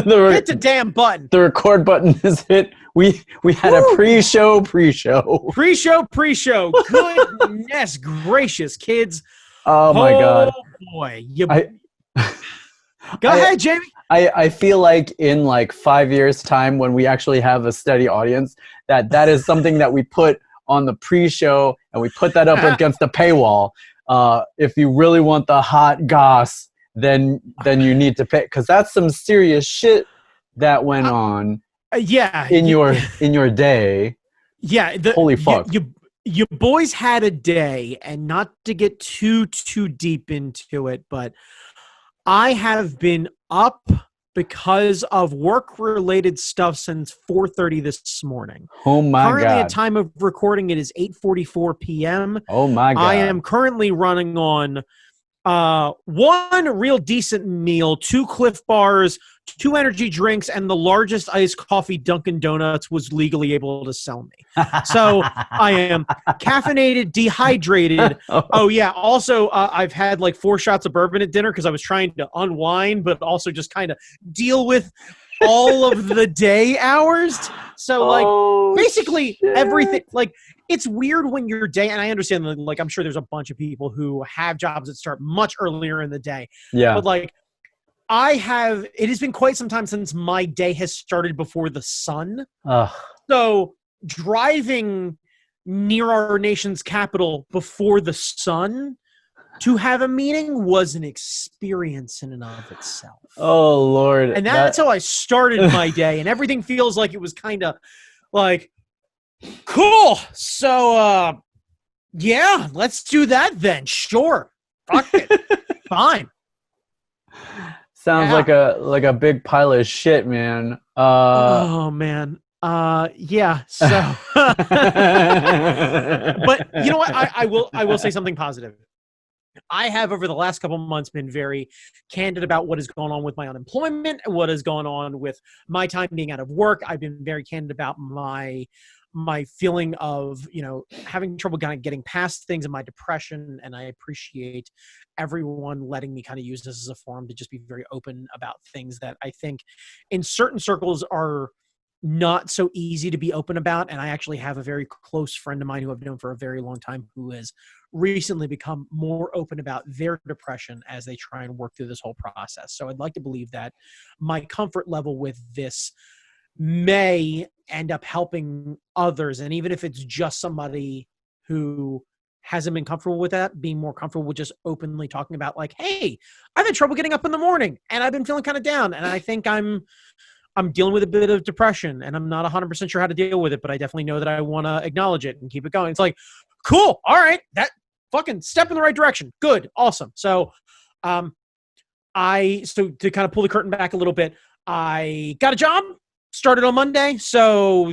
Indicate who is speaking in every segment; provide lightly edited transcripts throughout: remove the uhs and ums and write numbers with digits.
Speaker 1: Hit the damn button.
Speaker 2: The record button is hit. We had a pre-show.
Speaker 1: Goodness gracious, kids.
Speaker 2: Oh my God.
Speaker 1: Boy. Go ahead, Jamie.
Speaker 2: I feel like in like 5 years time, when we actually have a steady audience, that is something that we put on the pre-show, and we put that up against the paywall. If you really want the hot goss, then you need to pay, because that's some serious shit that went on. In your day.
Speaker 1: Yeah.
Speaker 2: Holy fuck.
Speaker 1: You boys had a day, and not to get too deep into it, but I have been up because of work-related stuff since 4:30 this morning.
Speaker 2: Oh my God.
Speaker 1: Currently, at time of recording, it is 8:44 p.m.
Speaker 2: Oh my God.
Speaker 1: I am currently running on one real decent meal, 2 Cliff Bars, 2 energy drinks, and the largest iced coffee Dunkin' Donuts was legally able to sell me. So I am caffeinated, dehydrated. Oh yeah. Also, I've had like 4 shots of bourbon at dinner because I was trying to unwind, but also just kind of deal with all of the day hours. So basically everything, like, it's weird when your day, and I understand, like, I'm sure there's a bunch of people who have jobs that start much earlier in the day.
Speaker 2: Yeah.
Speaker 1: But like, it has been quite some time since my day has started before the sun. So driving near our nation's capital before the sun to have a meeting was an experience in and of itself.
Speaker 2: Oh Lord.
Speaker 1: And that's how I started my day, and everything feels like it was kind of like, cool. So, yeah, let's do that then. Sure. Fuck it. Fine.
Speaker 2: Sounds like a big pile of shit, man.
Speaker 1: Oh man. Yeah. So, but you know what? I will say something positive. I have, over the last couple of months, been very candid about what is going on with my unemployment, what is going on with my time being out of work. I've been very candid about my feeling of, having trouble kind of getting past things, and my depression. And I appreciate everyone letting me kind of use this as a forum to just be very open about things that I think in certain circles are not so easy to be open about. And I actually have a very close friend of mine who I've known for a very long time who has recently become more open about their depression as they try and work through this whole process. So I'd like to believe that my comfort level with this may end up helping others. And even if it's just somebody who hasn't been comfortable with that, being more comfortable with just openly talking about, like, hey, I've had trouble getting up in the morning and I've been feeling kind of down, and I think I'm dealing with a bit of depression, and I'm not 100% sure how to deal with it, but I definitely know that I want to acknowledge it and keep it going. It's like, cool. All right. That fucking step in the right direction. Good. Awesome. So, so to kind of pull the curtain back a little bit, I got a job, started on Monday. So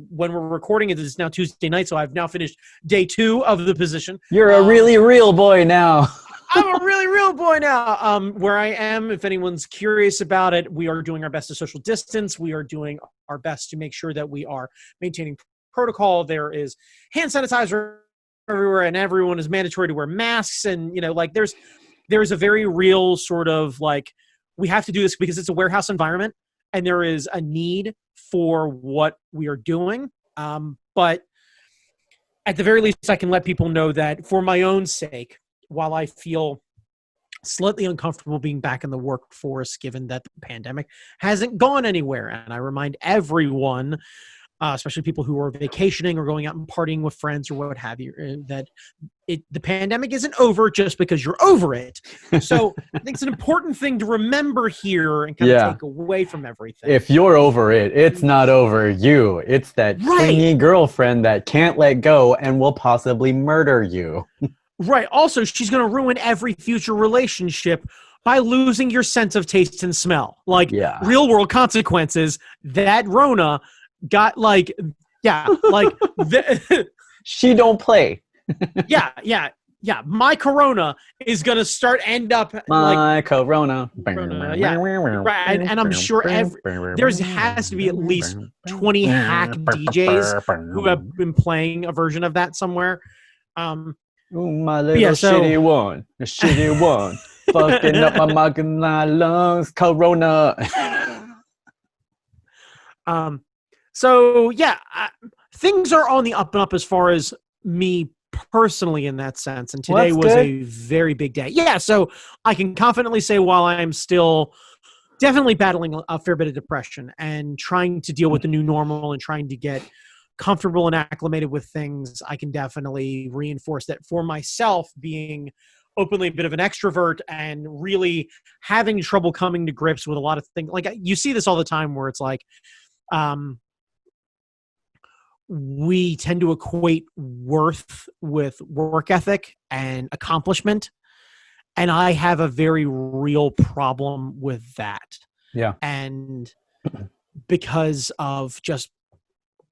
Speaker 1: when we're recording it is now Tuesday night. So I've now finished day 2 of the position.
Speaker 2: You're a really real boy now.
Speaker 1: I'm a really real boy now. Where I am, if anyone's curious about it, we are doing our best to social distance. We are doing our best to make sure that we are maintaining protocol. There is hand sanitizer everywhere, and everyone is mandatory to wear masks. And, like, there's a very real sort of, like, we have to do this because it's a warehouse environment and there is a need for what we are doing. But at the very least, I can let people know that for my own sake, while I feel slightly uncomfortable being back in the workforce, given that the pandemic hasn't gone anywhere, and I remind everyone, especially people who are vacationing or going out and partying with friends or what have you, that the pandemic isn't over just because you're over it. So I think it's an important thing to remember here and kind of take away from everything.
Speaker 2: If you're over it, it's not over you. It's that clingy girlfriend that can't let go and will possibly murder you.
Speaker 1: Right. Also, she's going to ruin every future relationship by losing your sense of taste and smell. Like, real world consequences. That Rona got
Speaker 2: she don't play.
Speaker 1: Yeah. My Corona is going to end up
Speaker 2: my Corona.
Speaker 1: Yeah. Right. And I'm sure there has to be at least 20 hack DJs who have been playing a version of that somewhere.
Speaker 2: Ooh, my little shitty one. The shitty one. Fucking up my lungs. Corona.
Speaker 1: So yeah, things are on the up and up as far as me personally in that sense. And
Speaker 2: Well,
Speaker 1: today
Speaker 2: that's
Speaker 1: was
Speaker 2: good.
Speaker 1: a very big day. Yeah. So I can confidently say while I'm still definitely battling a fair bit of depression and trying to deal with the new normal and trying to get comfortable and acclimated with things, I can definitely reinforce that for myself, being openly a bit of an extrovert and really having trouble coming to grips with a lot of things. Like you see this all the time where it's like, we tend to equate worth with work ethic and accomplishment. And I have a very real problem with that.
Speaker 2: Yeah.
Speaker 1: And because of just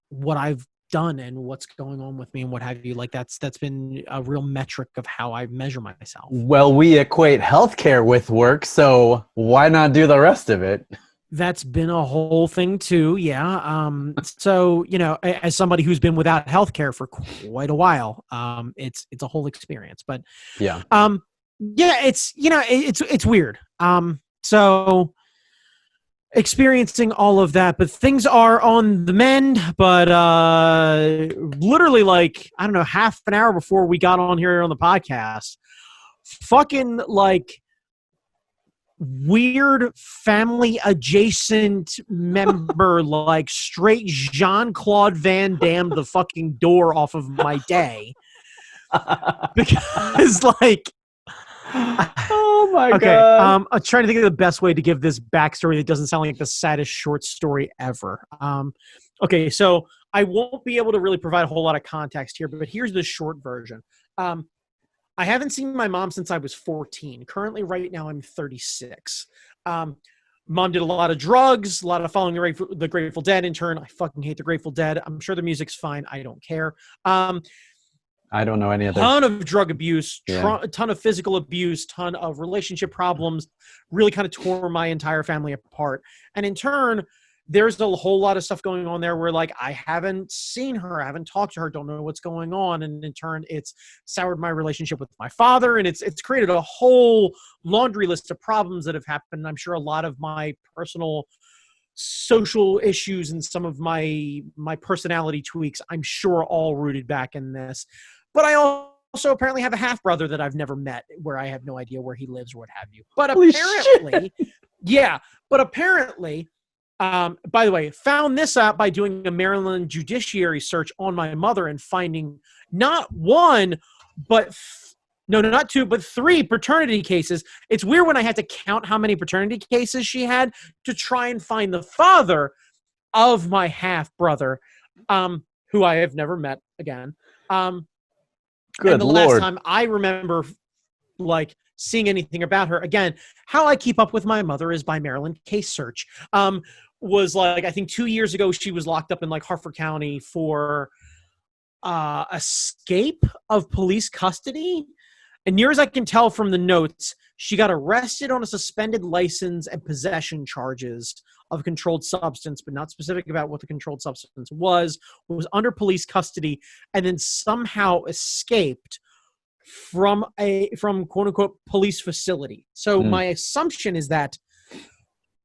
Speaker 1: what I've done and what's going on with me and what have you, like that's been a real metric of how I measure myself.
Speaker 2: Well, we equate healthcare with work, so why not do the rest of it?
Speaker 1: That's been a whole thing too. Yeah. So, as somebody who's been without healthcare for quite a while, it's a whole experience, but
Speaker 2: Yeah.
Speaker 1: yeah, it's weird. So experiencing all of that, but things are on the mend, but literally like, I don't know, half an hour before we got on here on the podcast, fucking like weird family adjacent member, like straight Jean-Claude Van Damme the fucking door off of my day. Because like,
Speaker 2: oh my
Speaker 1: okay,
Speaker 2: God.
Speaker 1: I'm trying to think of the best way to give this backstory that doesn't sound like the saddest short story ever. Okay, so I won't be able to really provide a whole lot of context here, but here's the short version. I haven't seen my mom since I was 14. Currently, right now, I'm 36. Mom did a lot of drugs, a lot of following the Grateful Dead. In turn, I fucking hate the Grateful Dead. I'm sure the music's fine. I don't care.
Speaker 2: I don't know any other.
Speaker 1: Ton of drug abuse,
Speaker 2: Yeah.
Speaker 1: ton of physical abuse, ton of relationship problems, really kind of tore my entire family apart. And in turn, there's a whole lot of stuff going on there where like I haven't seen her, I haven't talked to her, don't know what's going on. And in turn, it's soured my relationship with my father. And it's created a whole laundry list of problems that have happened. I'm sure a lot of my personal social issues and some of my personality tweaks, I'm sure all rooted back in this. But I also apparently have a half brother that I've never met, where I have no idea where he lives or what have you. But
Speaker 2: Holy
Speaker 1: apparently, yeah. But apparently, by the way, found this out by doing a Maryland judiciary search on my mother and finding not one, but not two, but 3 paternity cases. It's weird when I had to count how many paternity cases she had to try and find the father of my half brother, who I have never met again.
Speaker 2: Good
Speaker 1: And the
Speaker 2: Lord.
Speaker 1: last time I remember like seeing anything about her, again, how I keep up with my mother is by Maryland case search. Was like, I think 2 years ago, she was locked up in like Harford County for escape of police custody. And near as I can tell from the notes, she got arrested on a suspended license and possession charges of a controlled substance, but not specific about what the controlled substance was under police custody, and then somehow escaped from quote unquote police facility. So my assumption is that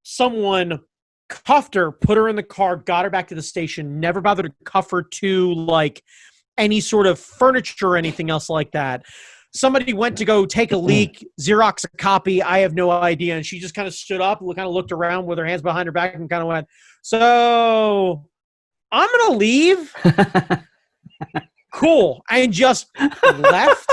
Speaker 1: someone cuffed her, put her in the car, got her back to the station, never bothered to cuff her to like any sort of furniture or anything else like that. Somebody went to go take a leak, Xerox a copy. I have no idea. And she just kind of stood up, kind of looked around with her hands behind her back and kind of went, so I'm going to leave. Cool. And just left.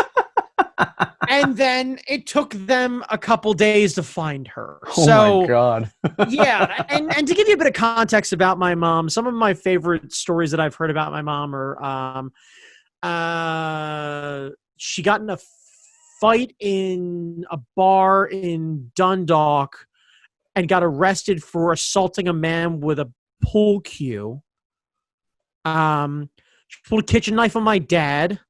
Speaker 1: And then it took them a couple days to find her.
Speaker 2: Oh my God.
Speaker 1: Yeah. And to give you a bit of context about my mom, some of my favorite stories that I've heard about my mom are, she got in a fight in a bar in Dundalk and got arrested for assaulting a man with a pool cue. She pulled a kitchen knife on my dad.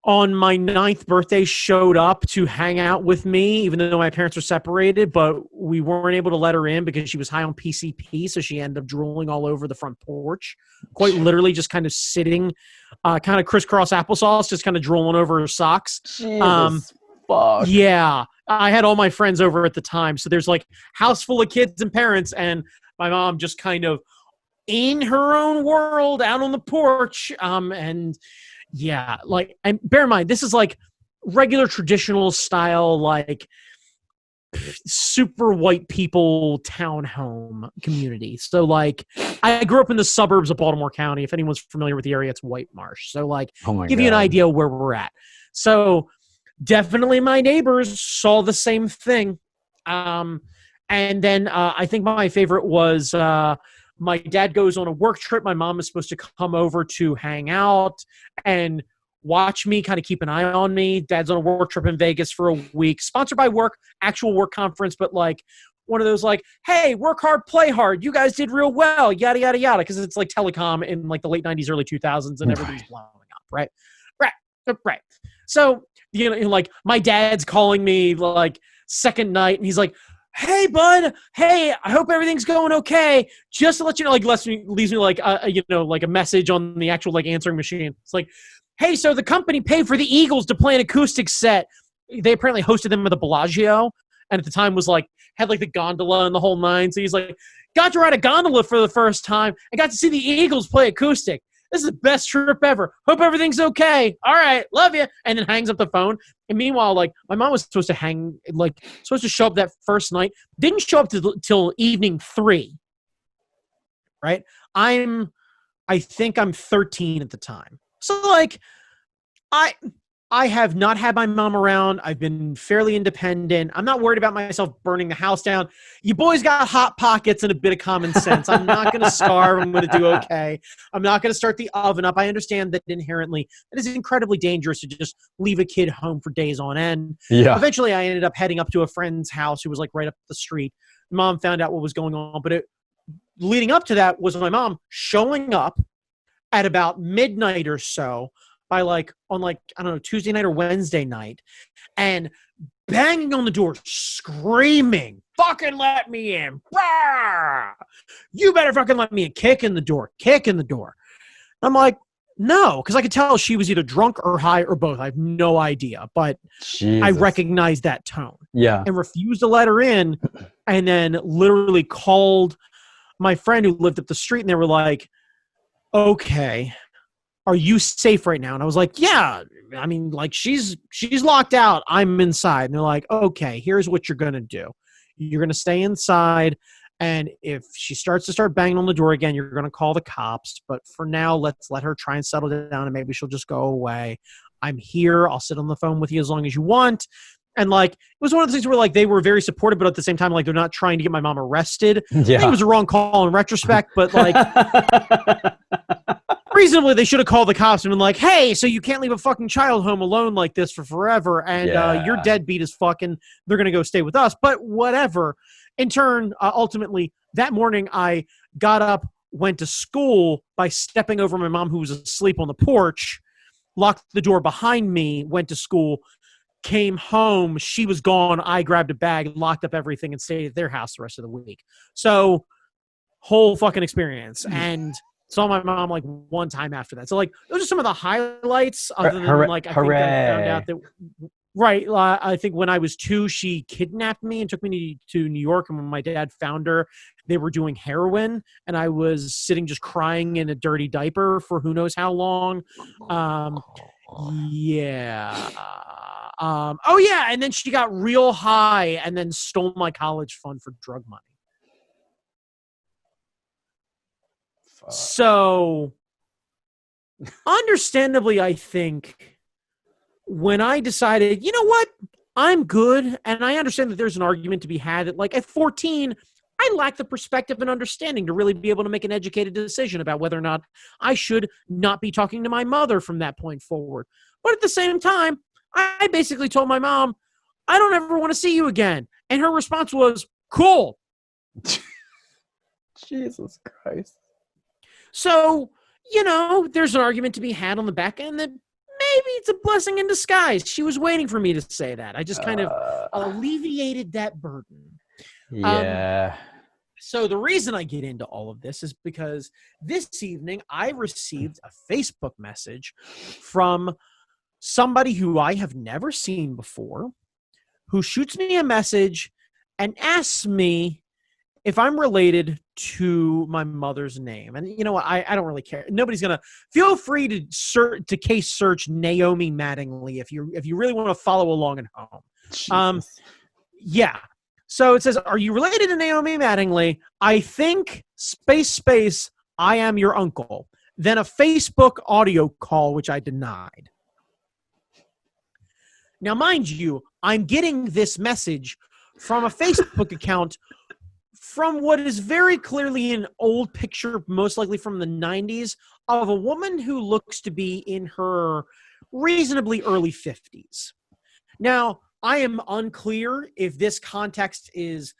Speaker 1: On my 9th birthday, showed up to hang out with me, even though my parents were separated, but we weren't able to let her in because she was high on PCP, so she ended up drooling all over the front porch, quite literally just kind of sitting, kind of crisscross applesauce, just kind of drooling over her socks.
Speaker 2: Jesus fuck.
Speaker 1: Yeah. I had all my friends over at the time. So there's like house full of kids and parents, and my mom just kind of in her own world out on the porch. And yeah, like, and bear in mind, this is like regular traditional style, like super white people townhome community. So like, I grew up in the suburbs of Baltimore County. If anyone's familiar with the area, it's White Marsh. So like,
Speaker 2: Oh my
Speaker 1: give you an
Speaker 2: God.
Speaker 1: idea where we're at. So definitely my neighbors saw the same thing. And then I think my favorite was my dad goes on a work trip. My mom is supposed to come over to hang out and watch me, kind of keep an eye on me. Dad's on a work trip in Vegas for a week, sponsored by work, actual work conference, but like one of those like, hey, work hard, play hard. You guys did real well, yada, yada, yada. Because it's like telecom in like the late 90s, early 2000s, and everything's blowing up, right? Right. So, you know, like my dad's calling me like second night, and he's like, hey, bud, hey, I hope everything's going okay. Just to let you know, like leaves me like, like a message on the actual like answering machine. It's like, hey, so the company paid for the Eagles to play an acoustic set. They apparently hosted them at the Bellagio, and at the time was like, had like the gondola and the whole nine. So he's like, got to ride a gondola for the first time and got to see the Eagles play acoustic. This is the best trip ever. Hope everything's okay. All right, love you. And then hangs up the phone. And meanwhile, like my mom was supposed to show up that first night. Didn't show up till evening 3. Right? I think I'm 13 at the time. So like, I have not had my mom around. I've been fairly independent. I'm not worried about myself burning the house down. You boys got hot pockets and a bit of common sense. I'm not going to starve. I'm going to do okay. I'm not going to start the oven up. I understand that inherently it is incredibly dangerous to just leave a kid home for days on end.
Speaker 2: Yeah.
Speaker 1: Eventually, I ended up heading up to a friend's house who was like right up the street. Mom found out what was going on, but leading up to that was my mom showing up at about midnight or so by like on like, I don't know, Tuesday night or Wednesday night, and banging on the door, screaming, fucking let me in. Rah! You better fucking let me in. Kick in the door. I'm like, no, because I could tell she was either drunk or high or both. I have no idea, but
Speaker 2: Jesus.
Speaker 1: I recognized that tone.
Speaker 2: Yeah.
Speaker 1: And refused to let her in, and then literally called my friend who lived up the street, and they were like, okay, are you safe right now? And I was like, yeah, I mean, like she's locked out. I'm inside. And they're like, okay, here's what you're going to do. You're going to stay inside. And if she starts banging on the door again, you're going to call the cops. But for now, let's let her try and settle down, and maybe she'll just go away. I'm here. I'll sit on the phone with you as long as you want. And like, it was one of the things where like they were very supportive, but at the same time, like they're not trying to get my mom arrested.
Speaker 2: Yeah.
Speaker 1: I think it was a wrong call in retrospect, but like reasonably, they should have called the cops and been like, hey, so you can't leave a fucking child home alone like this for forever. And you're deadbeat as fucking, they're going to go stay with us. But whatever. In turn, ultimately, that morning, I got up, went to school by stepping over my mom who was asleep on the porch, locked the door behind me, went to school, came home. She was gone. I grabbed a bag, locked up everything, and stayed at their house the rest of the week. So, whole fucking experience. And saw my mom like one time after that. So like those are some of the highlights. Other than like I think I found out that I think when I was 2, she kidnapped me and took me to New York. And when my dad found her, they were doing heroin, and I was sitting just crying in a dirty diaper for who knows how long. Yeah. Oh yeah, and then she got real high and then stole my college fund for drug money. So, understandably, I think when I decided, you know what, I'm good, and I understand that there's an argument to be had that, like, at 14, I lack the perspective and understanding to really be able to make an educated decision about whether or not I should not be talking to my mother from that point forward. But at the same time, I basically told my mom, I don't ever want to see you again. And her response was, cool.
Speaker 2: Jesus Christ.
Speaker 1: So, you know, there's an argument to be had on the back end that maybe it's a blessing in disguise. She was waiting for me to say that. I just kind of alleviated that burden.
Speaker 2: Yeah.
Speaker 1: So the reason I get into all of this is because this evening I received a Facebook message from somebody who I have never seen before, who shoots me a message and asks me if I'm related to my mother's name. And you know what? I don't really care. Nobody's going to feel free to case search Naomi Mattingly if you really want to follow along at home.
Speaker 2: Jesus.
Speaker 1: Yeah. So it says, are you related to Naomi Mattingly? I think space, I am your uncle. Then a Facebook audio call, which I denied. Now, mind you, I'm getting this message from a Facebook account from what is very clearly an old picture, most likely from the 90s, of a woman who looks to be in her reasonably early 50s. Now, I am unclear if this context is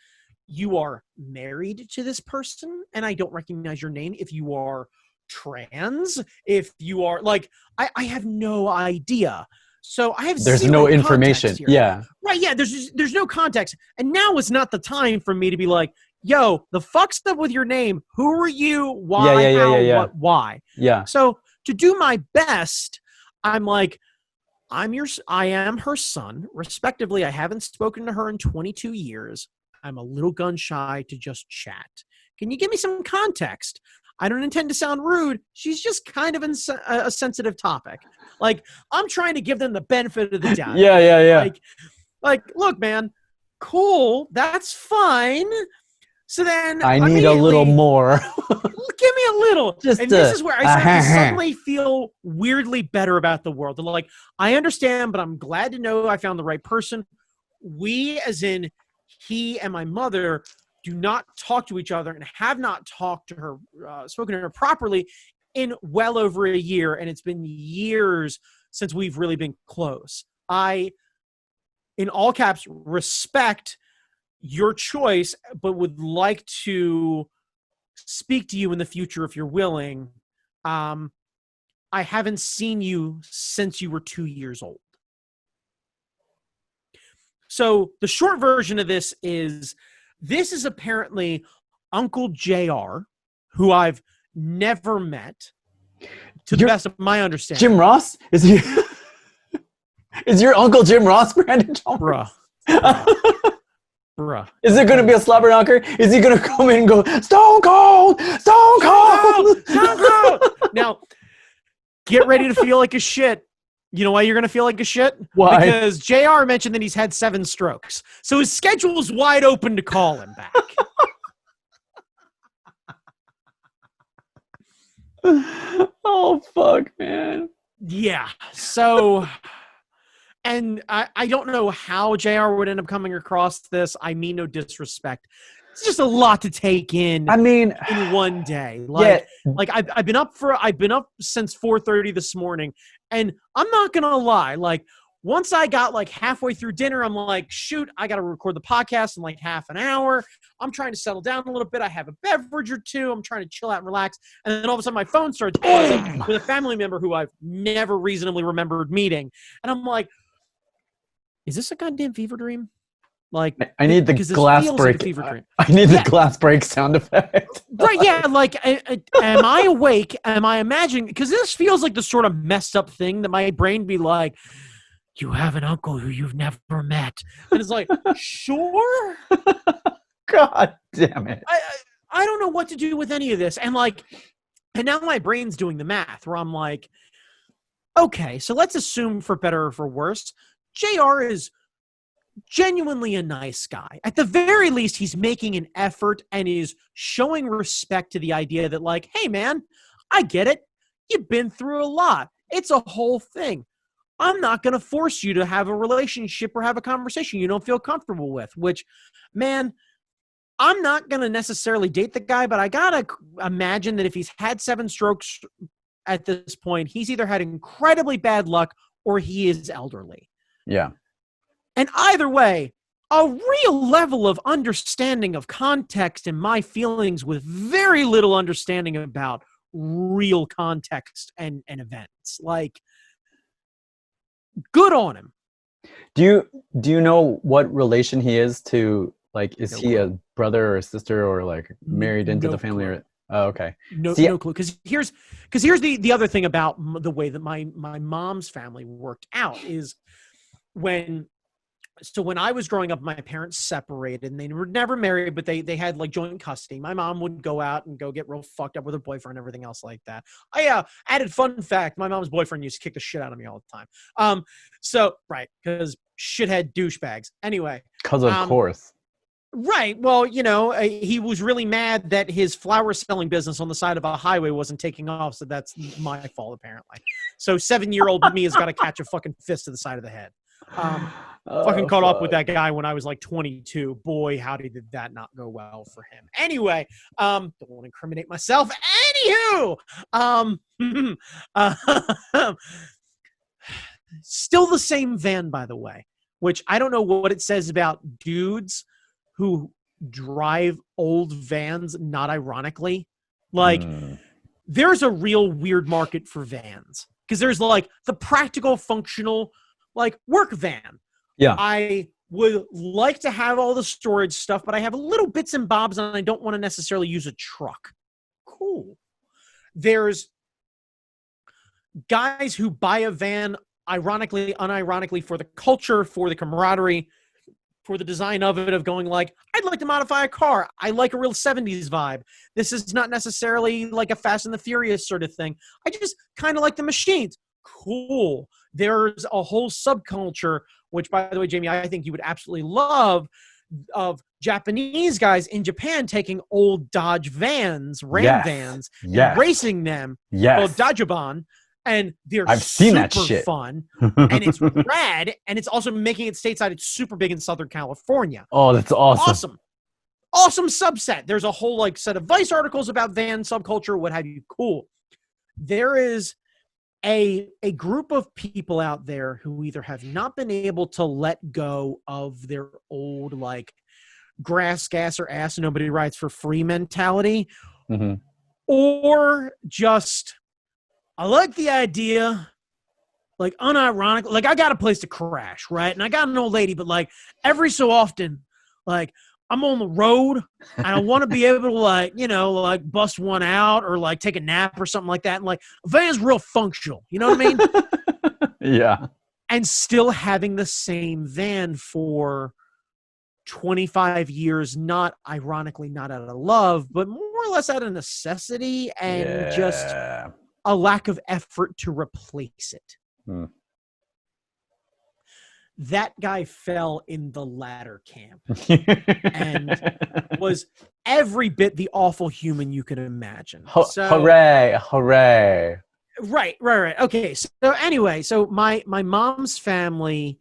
Speaker 1: you are married to this person and I don't recognize your name, if you are trans, if you are like, I have no idea. So I have
Speaker 2: there's no information.
Speaker 1: Here.
Speaker 2: Yeah.
Speaker 1: Right. Yeah. There's no context. And now is not the time for me to be like, yo, the fuck's up with your name? Who are you? Why? How? What? Why?
Speaker 2: Yeah.
Speaker 1: So to do my best, I'm like, I am her son. Respectively, I haven't spoken to her in 22 years. I'm a little gun shy to just chat. Can you give me some context? I don't intend to sound rude. She's just kind of a sensitive topic. Like, I'm trying to give them the benefit of the doubt.
Speaker 2: Yeah.
Speaker 1: Like, look, man, cool. That's fine. So then
Speaker 2: I need a little more.
Speaker 1: Give me a little. This is where I start to suddenly feel weirdly better about the world. And like, I understand, but I'm glad to know I found the right person. We, as in he and my mother, do not talk to each other and have not talked to her, spoken to her properly in well over a year. And it's been years since we've really been close. I, in all caps, respect your choice, but would like to speak to you in the future if you're willing. I haven't seen you since you were 2 years old. So the short version of this is apparently Uncle JR, who I've never met, to the best of my understanding.
Speaker 2: Jim Ross? Is he? Is your Uncle Jim Ross, Brandon?
Speaker 1: Bruh. Bruh.
Speaker 2: Is it going to be a slobber knocker? Is he going to come in and go, Stone Cold! Stone Cold!
Speaker 1: Stone Cold! Now, get ready to feel like a shit. You know why you're going to feel like a shit?
Speaker 2: Why?
Speaker 1: Because JR mentioned that he's had 7 strokes. So his schedule is wide open to call him back.
Speaker 2: Oh, fuck, man.
Speaker 1: Yeah. So, and I don't know how JR would end up coming across this. I mean no disrespect. It's just a lot to take in.
Speaker 2: I mean,
Speaker 1: in one day. Like I've been up since 4:30 this morning, and I'm not gonna lie. Like once I got like halfway through dinner, I'm like, shoot, I got to record the podcast in like half an hour. I'm trying to settle down a little bit. I have a beverage or two. I'm trying to chill out and relax. And then all of a sudden my phone starts buzzing with a family member who I've never reasonably remembered meeting. And I'm like, is this a goddamn fever dream? Like,
Speaker 2: I need the glass break. Like I need the glass break sound effect.
Speaker 1: Right, yeah. Like, am I awake? Am I imagining? Because this feels like the sort of messed up thing that my brain be like, you have an uncle who you've never met. And it's like, sure?
Speaker 2: God damn it.
Speaker 1: I don't know what to do with any of this. And like, and now my brain's doing the math where I'm like, okay, so let's assume for better or for worse, JR is genuinely a nice guy. At the very least, he's making an effort and is showing respect to the idea that like, hey man, I get it. You've been through a lot. It's a whole thing. I'm not going to force you to have a relationship or have a conversation you don't feel comfortable with, which, man, I'm not going to necessarily date the guy, but I got to imagine that if he's had 7 strokes at this point, he's either had incredibly bad luck or he is elderly.
Speaker 2: Yeah.
Speaker 1: And either way, a real level of understanding of context and my feelings with very little understanding about real context and events. Like, good on him.
Speaker 2: Do you know what relation he is to, like, is he a brother or a sister or like married into the family? Or, oh, okay.
Speaker 1: No clue. Because here's the other thing about the way that my mom's family worked out is when So when I was growing up, my parents separated and they were never married, but they had like joint custody. My mom would go out and go get real fucked up with her boyfriend and everything else like that. Added fun fact, my mom's boyfriend used to kick the shit out of me all the time. So right, because shithead douchebags. Anyway.
Speaker 2: Because of course.
Speaker 1: Right. Well, he was really mad that his flower selling business on the side of a highway wasn't taking off. So that's my fault, apparently. So 7-year-old me has got to catch a fucking fist to the side of the head. Fucking caught up with that guy when I was like 22. Boy, how did that not go well for him? Anyway, don't want to incriminate myself. Anywho, still the same van, by the way, which I don't know what it says about dudes who drive old vans, not ironically. Like, there's a real weird market for vans because there's like the practical, functional, like work van.
Speaker 2: Yeah.
Speaker 1: I would like to have all the storage stuff, but I have little bits and bobs and I don't want to necessarily use a truck. Cool. There's guys who buy a van, ironically, unironically, for the culture, for the camaraderie, for the design of it, of going like, I'd like to modify a car. I like a real 70s vibe. This is not necessarily like a Fast and the Furious sort of thing. I just kind of like the machines. Cool. There's a whole subculture, which, by the way, Jamie, I think you would absolutely love, of Japanese guys in Japan taking old Dodge vans, Ram vans, and racing them, called Dajoban. And they're
Speaker 2: I've seen that shit.
Speaker 1: Fun, and it's rad, and it's also making it stateside. It's super big in Southern California.
Speaker 2: Oh, that's awesome.
Speaker 1: Awesome subset. There's a whole like set of Vice articles about van subculture, what have you. Cool. There is a group of people out there who either have not been able to let go of their old like grass, gas, or ass nobody rides for free mentality, or just, I like the idea, like unironically, like I got a place to crash, right? And I got an old lady, but like every so often, like I'm on the road and I want to be able to like, like bust one out or like take a nap or something like that. And like a van's real functional, you know what I mean?
Speaker 2: Yeah.
Speaker 1: And still having the same van for 25 years, not ironically, not out of love, but more or less out of necessity and just a lack of effort to replace it. That guy fell in the latter camp and was every bit the awful human you could imagine.
Speaker 2: Hooray.
Speaker 1: Right. Okay. So anyway, so my mom's family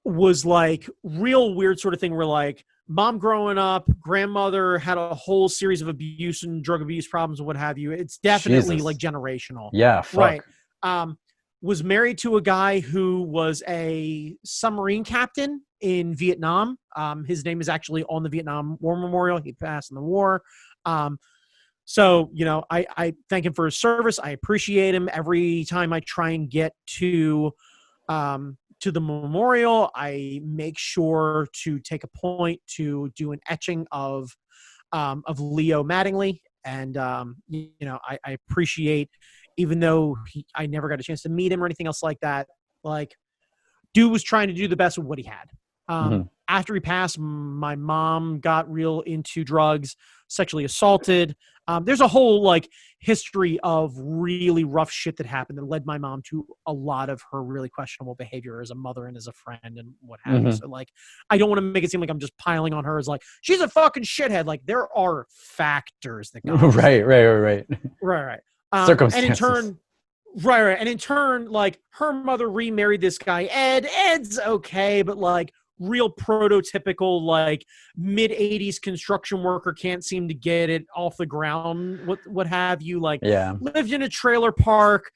Speaker 1: was like real weird sort of thing where like mom growing up, grandmother had a whole series of abuse and drug abuse problems and what have you. It's definitely like generational.
Speaker 2: Yeah. Fuck.
Speaker 1: Right. Was married to a guy who was a submarine captain in Vietnam. His name is actually on the Vietnam War Memorial. He passed in the war. So, I thank him for his service. I appreciate him. Every time I try and get to the memorial, I make sure to take a point to do an etching of Leo Mattingly. And, I appreciate, even though I never got a chance to meet him or anything else like that, like, dude was trying to do the best with what he had. After he passed, my mom got real into drugs, sexually assaulted. There's a whole like history of really rough shit that happened that led my mom to a lot of her really questionable behavior as a mother and as a friend and what have you. So like, I don't want to make it seem like I'm just piling on her as like, she's a fucking shithead. Like there are factors that go
Speaker 2: right.
Speaker 1: And
Speaker 2: Circumstances.
Speaker 1: in turn, and in turn, like her mother remarried this guy, Ed. Ed's okay, but like real prototypical, like mid 80s construction worker, can't seem to get it off the ground. What have you? Like, lived in a trailer park,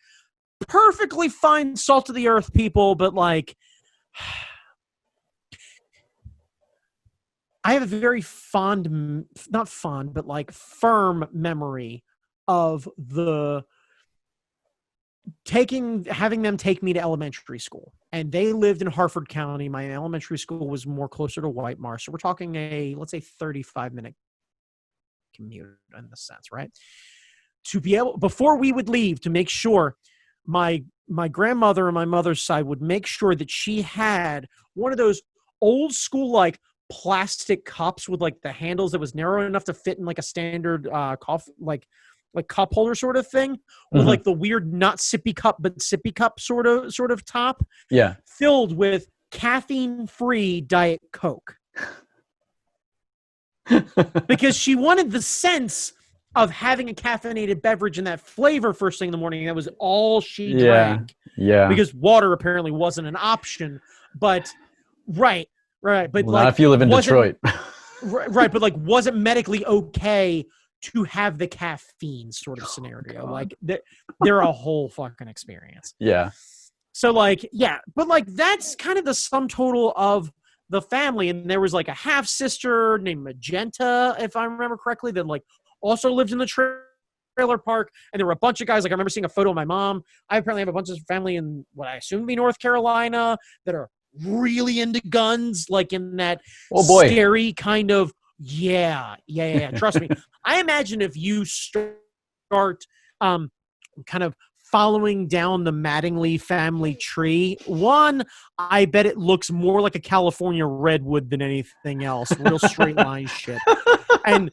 Speaker 1: perfectly fine, salt of the earth people, but like, I have a very not fond, but like firm memory of having them take me to elementary school. And they lived in Harford County. My elementary school was more closer to White Marsh. So we're talking let's say 35-minute commute in the sense, right? To be able, before we would leave, to make sure my my grandmother on my mother's side would make sure that she had one of those old school like plastic cups with like the handles that was narrow enough to fit in like a standard coffee like cup holder sort of thing with like the weird not sippy cup but sippy cup sort of top.
Speaker 2: Yeah.
Speaker 1: Filled with caffeine-free Diet Coke. Because she wanted the sense of having a caffeinated beverage and that flavor first thing in the morning. That was all she drank.
Speaker 2: Yeah.
Speaker 1: Because water apparently wasn't an option. But right. But
Speaker 2: well,
Speaker 1: like,
Speaker 2: not if you live in Detroit.
Speaker 1: right, but like, wasn't medically okay to have the caffeine sort of scenario. Like, they're a whole fucking experience.
Speaker 2: Yeah.
Speaker 1: So like, yeah, but like that's kind of the sum total of the family. And there was like a half sister named Magenta, if I remember correctly, that like also lived in the trailer park. And there were a bunch of guys. Like I remember seeing a photo of my mom. I apparently have a bunch of family in what I assume to be North Carolina that are really into guns, like in that scary kind of, yeah. Trust me. I imagine if you start kind of following down the Mattingly family tree, one, I bet it looks more like a California redwood than anything else. Real straight line shit. And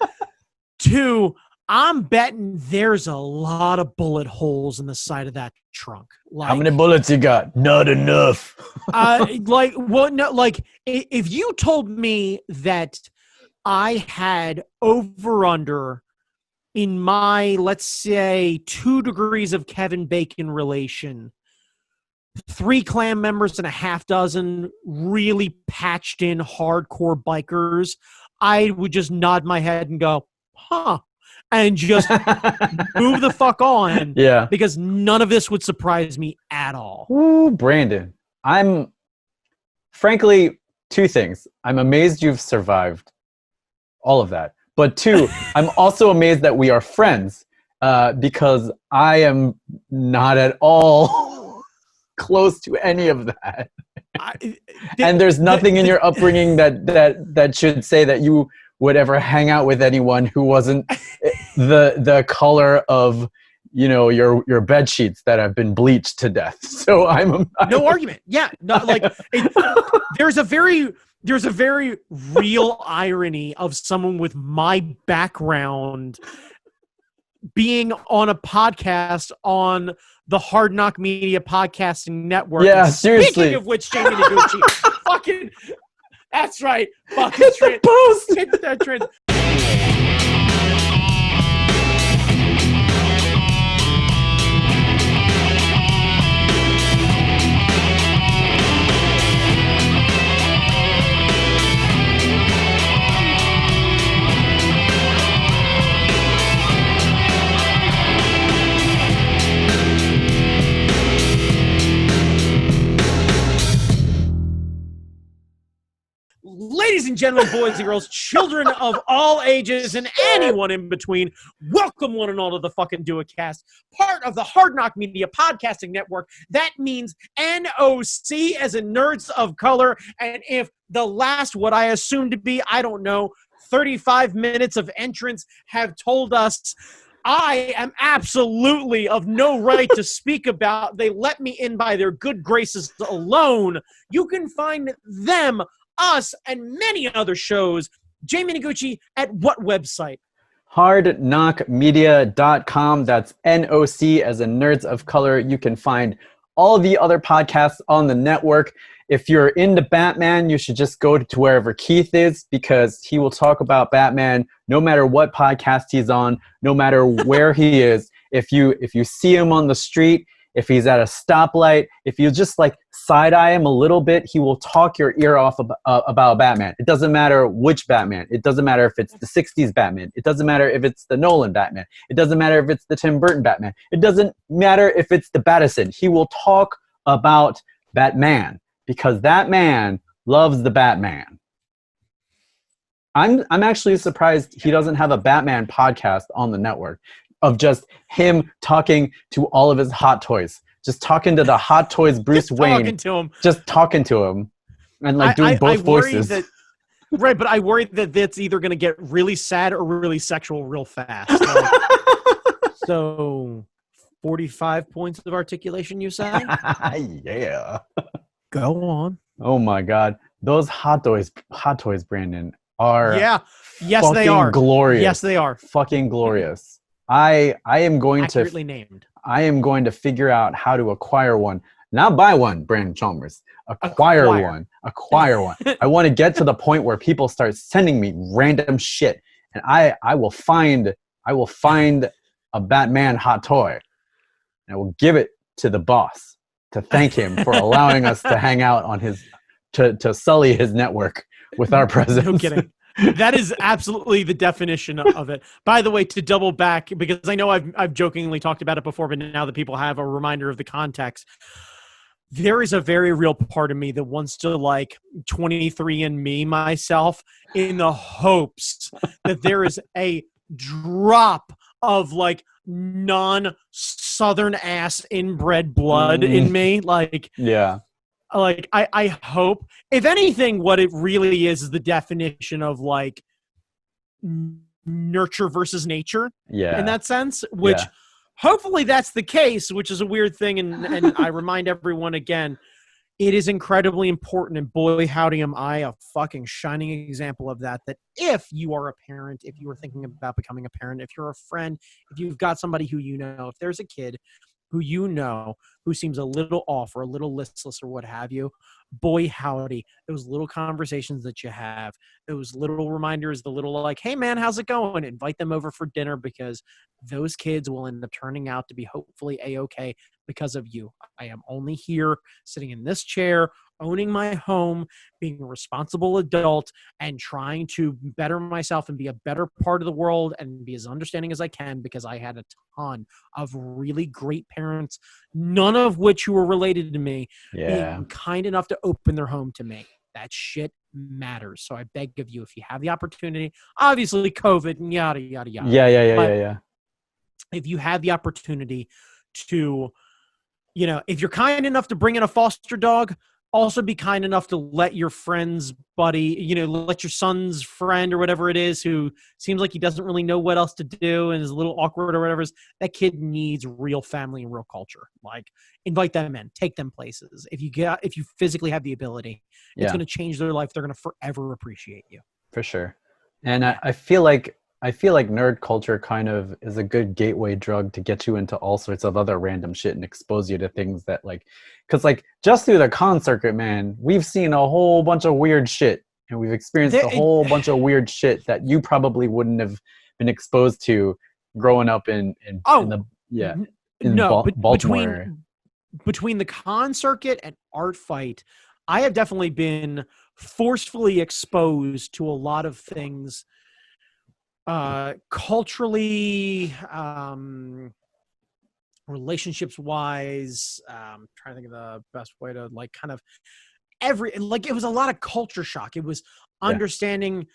Speaker 1: two, I'm betting there's a lot of bullet holes in the side of that trunk. Like,
Speaker 2: how many bullets you got? Not enough.
Speaker 1: If you told me that I had over under in my, let's say, 2 degrees of Kevin Bacon relation, 3 clan members and a half dozen really patched in hardcore bikers, I would just nod my head and go, huh, and just move the fuck on.
Speaker 2: Yeah.
Speaker 1: Because none of this would surprise me at all.
Speaker 2: Ooh, Brandon. I'm, frankly, 2 things. I'm amazed you've survived all of that. But 2, I'm also amazed that we are friends because I am not at all close to any of that. And there's nothing in your upbringing that should say that you would ever hang out with anyone who wasn't the color of, you know, your bed sheets that have been bleached to death. So I'm
Speaker 1: no argument. Yeah, no, like there's a very real irony of someone with my background being on a podcast on the Hard Knock Media Podcasting Network.
Speaker 2: Yeah,
Speaker 1: and
Speaker 2: seriously.
Speaker 1: Speaking of which, Jamie Noguchi, fucking, that's right. Fucking
Speaker 2: hit the post.
Speaker 1: Hit that trend. Ladies and gentlemen, boys and girls, children of all ages, and anyone in between, welcome one and all to the fucking Do-It-Cast, part of the Hard Knock Media Podcasting Network. That means NOC as in Nerds of Color. And if the last, what I assume to be, I don't know, 35 minutes of entrance have told us I am absolutely of no right to speak about, they let me in by their good graces alone, you can find them, us, and many other shows. Jamie Noguchi, at what website?
Speaker 2: hardknockmedia.com. That's NOC as in Nerds of Color. You can find all the other podcasts on the network. If you're into Batman, you should just go to wherever Keith is because he will talk about Batman no matter what podcast he's on, no matter where he is. If you see him on the street, if he's at a stoplight, if you just like side-eye him a little bit, he will talk your ear off about Batman. It doesn't matter which Batman. It doesn't matter if it's the 60s Batman. It doesn't matter if it's the Nolan Batman. It doesn't matter if it's the Tim Burton Batman. It doesn't matter if it's the Battison. He will talk about Batman because that man loves the Batman. I'm actually surprised he doesn't have a Batman podcast on the network of just him talking to all of his hot toys. Just talking to the hot toys Bruce Wayne.
Speaker 1: Talking to him.
Speaker 2: Just talking to him. And like doing both voices.
Speaker 1: Right, but I worry that that's either going to get really sad or really sexual real fast. So 45 points of articulation, you say?
Speaker 2: Yeah.
Speaker 1: Go on.
Speaker 2: Oh my God. Those hot toys, Brandon, are
Speaker 1: Yeah. Yes, they
Speaker 2: fucking
Speaker 1: are.
Speaker 2: glorious.
Speaker 1: Yes, they are.
Speaker 2: Fucking glorious. I am going
Speaker 1: Accurately named.
Speaker 2: I am going to figure out how to acquire one. Not buy one, Brandon Chalmers. Acquire one. Acquire one. I want to get to the point where people start sending me random shit, and I will find a Batman hot toy, and I will give it to the boss to thank him for allowing us to hang out on his to sully his network with our presence.
Speaker 1: No kidding. That is absolutely the definition of it. By the way, to double back, because I know I've jokingly talked about it before, but now that people have a reminder of the context, there is a very real part of me that wants to like 23andMe myself in the hopes that there is a drop of like non-Southern ass inbred blood in me. Like,
Speaker 2: yeah.
Speaker 1: Like I hope, if anything, what it really is the definition of like nurture versus nature.
Speaker 2: Yeah.
Speaker 1: In that sense, which hopefully that's the case, which is a weird thing. And I remind everyone again, it is incredibly important. And boy, howdy am I a fucking shining example of that. That if you are a parent, if you are thinking about becoming a parent, if you're a friend, if you've got somebody who you know, if there's a kid who you know who seems a little off or a little listless or what have you, boy howdy, those little conversations that you have, those little reminders, the little like, hey man, how's it going? Invite them over for dinner, because those kids will end up turning out to be hopefully A-okay because of you. I am only here sitting in this chair, owning my home, being a responsible adult, and trying to better myself and be a better part of the world and be as understanding as I can, because I had a ton of really great parents, none of which who were related to me, being kind enough to open their home to me. That shit matters. So I beg of you, if you have the opportunity, obviously COVID and yada, yada, yada.
Speaker 2: Yeah.
Speaker 1: If you have the opportunity to, you know, if you're kind enough to bring in a foster dog, also be kind enough to let your friend's buddy, you know, let your son's friend or whatever it is who seems like he doesn't really know what else to do and is a little awkward or whatever, that kid needs real family and real culture. Like, invite them in, take them places. If you physically have the ability, it's going to change their life. They're going to forever appreciate you.
Speaker 2: For sure. And I feel like nerd culture kind of is a good gateway drug to get you into all sorts of other random shit and expose you to things that like, because like just through the con circuit, man, we've seen a whole bunch of weird shit, and we've experienced a whole bunch of weird shit that you probably wouldn't have been exposed to growing up in Baltimore.
Speaker 1: Between the con circuit and art fight, I have definitely been forcefully exposed to a lot of things. Culturally, relationships wise, trying to think of the best way to like kind of it was a lot of culture shock. It was understanding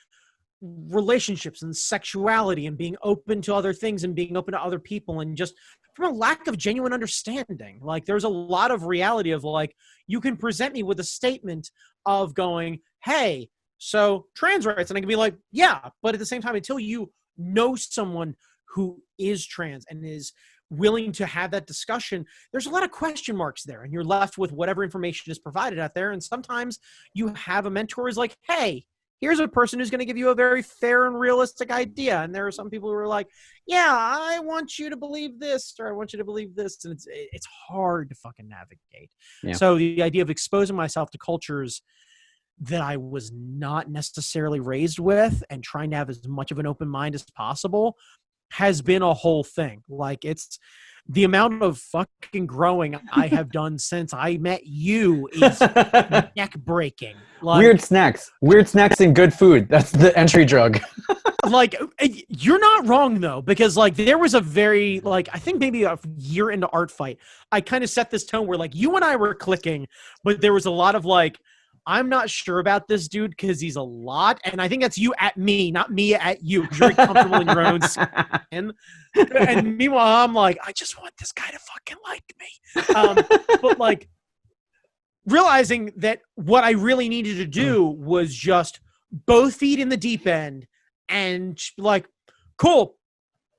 Speaker 1: relationships and sexuality and being open to other things and being open to other people, and just from a lack of genuine understanding. Like, there's a lot of reality of like, you can present me with a statement of going, hey, so trans rights. And I can be like, yeah, but at the same time, until you know someone who is trans and is willing to have that discussion, there's a lot of question marks there, and you're left with whatever information is provided out there. And sometimes you have a mentor who's like, hey, here's a person who's going to give you a very fair and realistic idea. And there are some people who are like, yeah, I want you to believe this, or I want you to believe this. And it's hard to fucking navigate. Yeah. So the idea of exposing myself to cultures that I was not necessarily raised with and trying to have as much of an open mind as possible has been a whole thing. Like, it's the amount of fucking growing I have done since I met you is neck breaking. Like,
Speaker 2: weird snacks and good food. That's the entry drug.
Speaker 1: Like, you're not wrong though, because like there was a very, like, I think maybe a year into Art Fight, I kind of set this tone where like you and I were clicking, but there was a lot of like, I'm not sure about this dude because he's a lot. And I think that's you at me, not me at you, because you're very comfortable in your own skin. And meanwhile, I'm like, I just want this guy to fucking like me. But like, realizing that what I really needed to do was just both feet in the deep end and like, cool,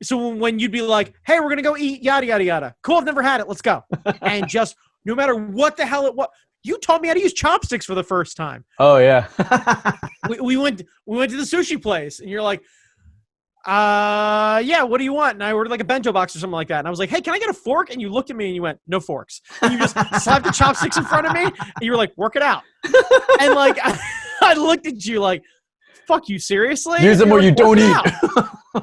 Speaker 1: So when you'd be like, hey, we're going to go eat, yada, yada, yada. Cool, I've never had it. Let's go. And just no matter what the hell it was, you taught me how to use chopsticks for the first time.
Speaker 2: Oh, yeah.
Speaker 1: we went to the sushi place, and you're like, yeah, what do you want? And I ordered like a bento box or something like that. And I was like, hey, can I get a fork? And you looked at me and you went, no forks. And you just slapped the chopsticks in front of me, and you were like, work it out. And like, I looked at you like, fuck you, seriously?
Speaker 2: Use them or you don't eat.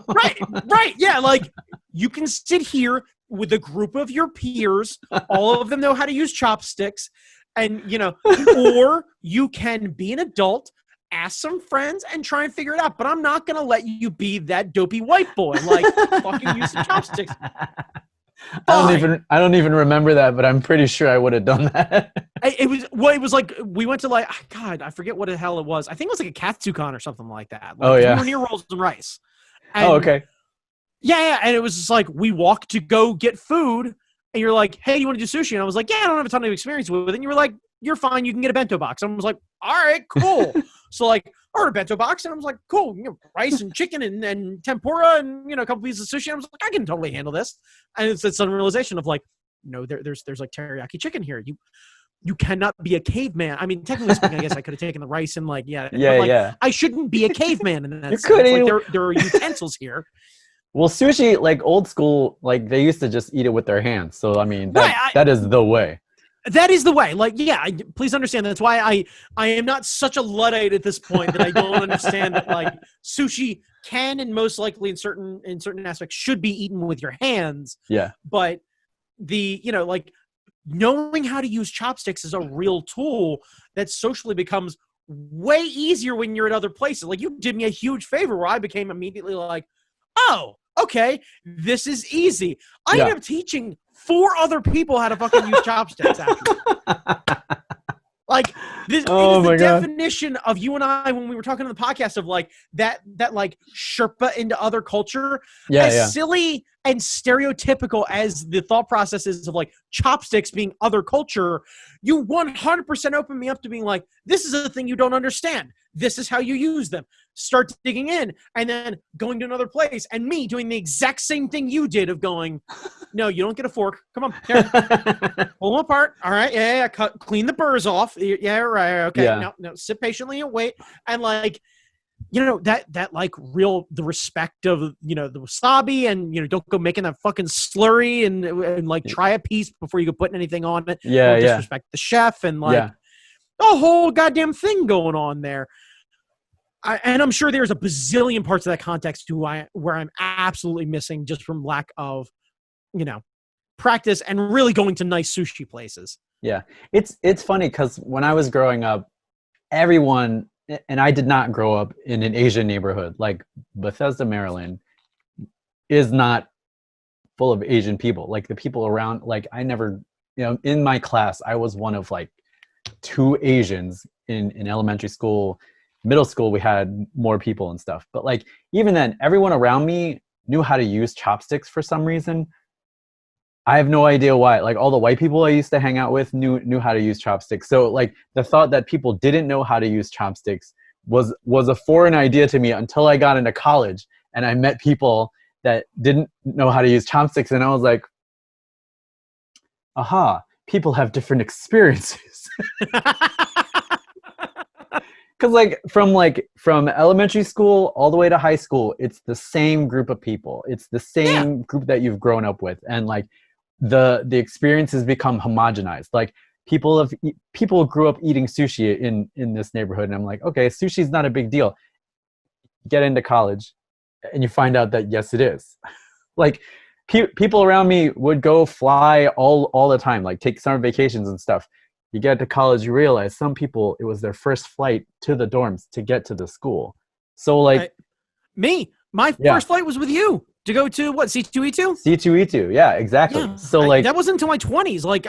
Speaker 1: Right. Yeah, like you can sit here with a group of your peers, all of them know how to use chopsticks, and or you can be an adult, ask some friends, and try and figure it out. But I'm not gonna let you be that dopey white boy, like fucking use the chopsticks.
Speaker 2: I don't even remember that, but I'm pretty sure I would have done that.
Speaker 1: It was like we went to like, God, I forget what the hell it was. I think it was like a Katsucon or something like that. Like, we were near Rolls and Rice. And,
Speaker 2: okay.
Speaker 1: Yeah, and it was just like we walked to go get food, and you're like, hey, you want to do sushi? And I was like, yeah, I don't have a ton of experience with it. And you were like, you're fine, you can get a bento box. And I was like, all right, cool. So like, I ordered a bento box, and I was like, cool, rice and chicken and tempura and a couple pieces of sushi. And I was like, I can totally handle this. And it's that sudden realization of like, no, there's like teriyaki chicken here. You cannot be a caveman. I mean, technically speaking, I guess I could have taken the rice and like, I shouldn't be a caveman in that sense. Like, there are utensils here.
Speaker 2: Well, sushi, like old school, like they used to just eat it with their hands. So, I mean, that is the way.
Speaker 1: That is the way. Like, yeah, please understand. That's why I am not such a Luddite at this point that I don't understand that like sushi can and most likely in certain aspects should be eaten with your hands.
Speaker 2: Yeah.
Speaker 1: But like knowing how to use chopsticks is a real tool that socially becomes way easier when you're at other places. Like you did me a huge favor where I became immediately like, oh, okay, this is easy. I ended up teaching 4 other people how to fucking use chopsticks after. Like this is the definition of you and I when we were talking on the podcast of like that like Sherpa into other culture. As silly and stereotypical as the thought process is of like chopsticks being other culture, you 100% open me up to being like, this is a thing you don't understand. This is how you use them. Start digging in, and then going to another place, and me doing the exact same thing you did of going, no, you don't get a fork. Come on, here. Pull them apart. All right, yeah. Clean the burrs off. Yeah, right. Okay, no. Sit patiently and wait, and like, that like the respect of the wasabi, and don't go making that fucking slurry and like try a piece before you go putting anything on it.
Speaker 2: Yeah,
Speaker 1: don't disrespect the chef and like the whole goddamn thing going on there. And I'm sure there's a bazillion parts of that context where I'm absolutely missing just from lack of, practice and really going to nice sushi places.
Speaker 2: Yeah. It's funny because when I was growing up, everyone, and I did not grow up in an Asian neighborhood, like Bethesda, Maryland is not full of Asian people. Like the people around, like I never, in my class, I was one of like 2 Asians in elementary school. Middle school, we had more people and stuff. But like, even then, everyone around me knew how to use chopsticks for some reason. I have no idea why. Like all the white people I used to hang out with knew how to use chopsticks. So like the thought that people didn't know how to use chopsticks was a foreign idea to me until I got into college and I met people that didn't know how to use chopsticks. And I was like, aha, people have different experiences. Because from elementary school all the way to high school, it's the same group of people. It's the same group that you've grown up with, and like the experiences become homogenized. Like people grew up eating sushi in this neighborhood, and I'm like, okay, sushi's not a big deal. Get into college, and you find out that yes, it is. Like people around me would go fly all the time, like take summer vacations and stuff. You get to college, you realize some people, it was their first flight to the dorms to get to the school. So like
Speaker 1: my first flight was with you to go to what, C2E2?
Speaker 2: C2E2, yeah, exactly. Yeah, so
Speaker 1: that wasn't until my 20s. Right,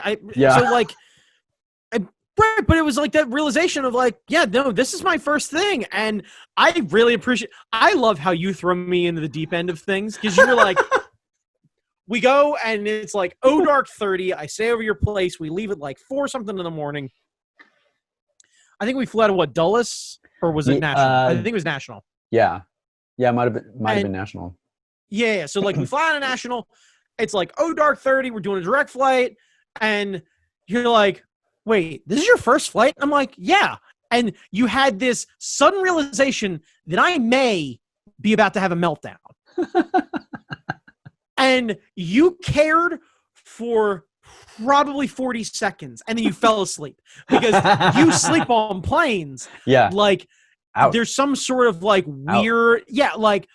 Speaker 1: but it was like that realization of like, yeah, no, this is my first thing. And I really I love how you throw me into the deep end of things, because you're like, we go and it's like, dark 30. I stay over your place. We leave at like 4 something in the morning. I think we flew out of what, Dulles? Or was it National? I think it was National.
Speaker 2: Yeah. Yeah, might have been National.
Speaker 1: Yeah. So like we fly on a national, it's like, oh, dark 30, we're doing a direct flight. And you're like, wait, this is your first flight? I'm like, yeah. And you had this sudden realization that I may be about to have a meltdown. And you cared for probably 40 seconds and then you fell asleep because you sleep on planes.
Speaker 2: Yeah.
Speaker 1: Like
Speaker 2: Out.
Speaker 1: there's some sort of like weird, like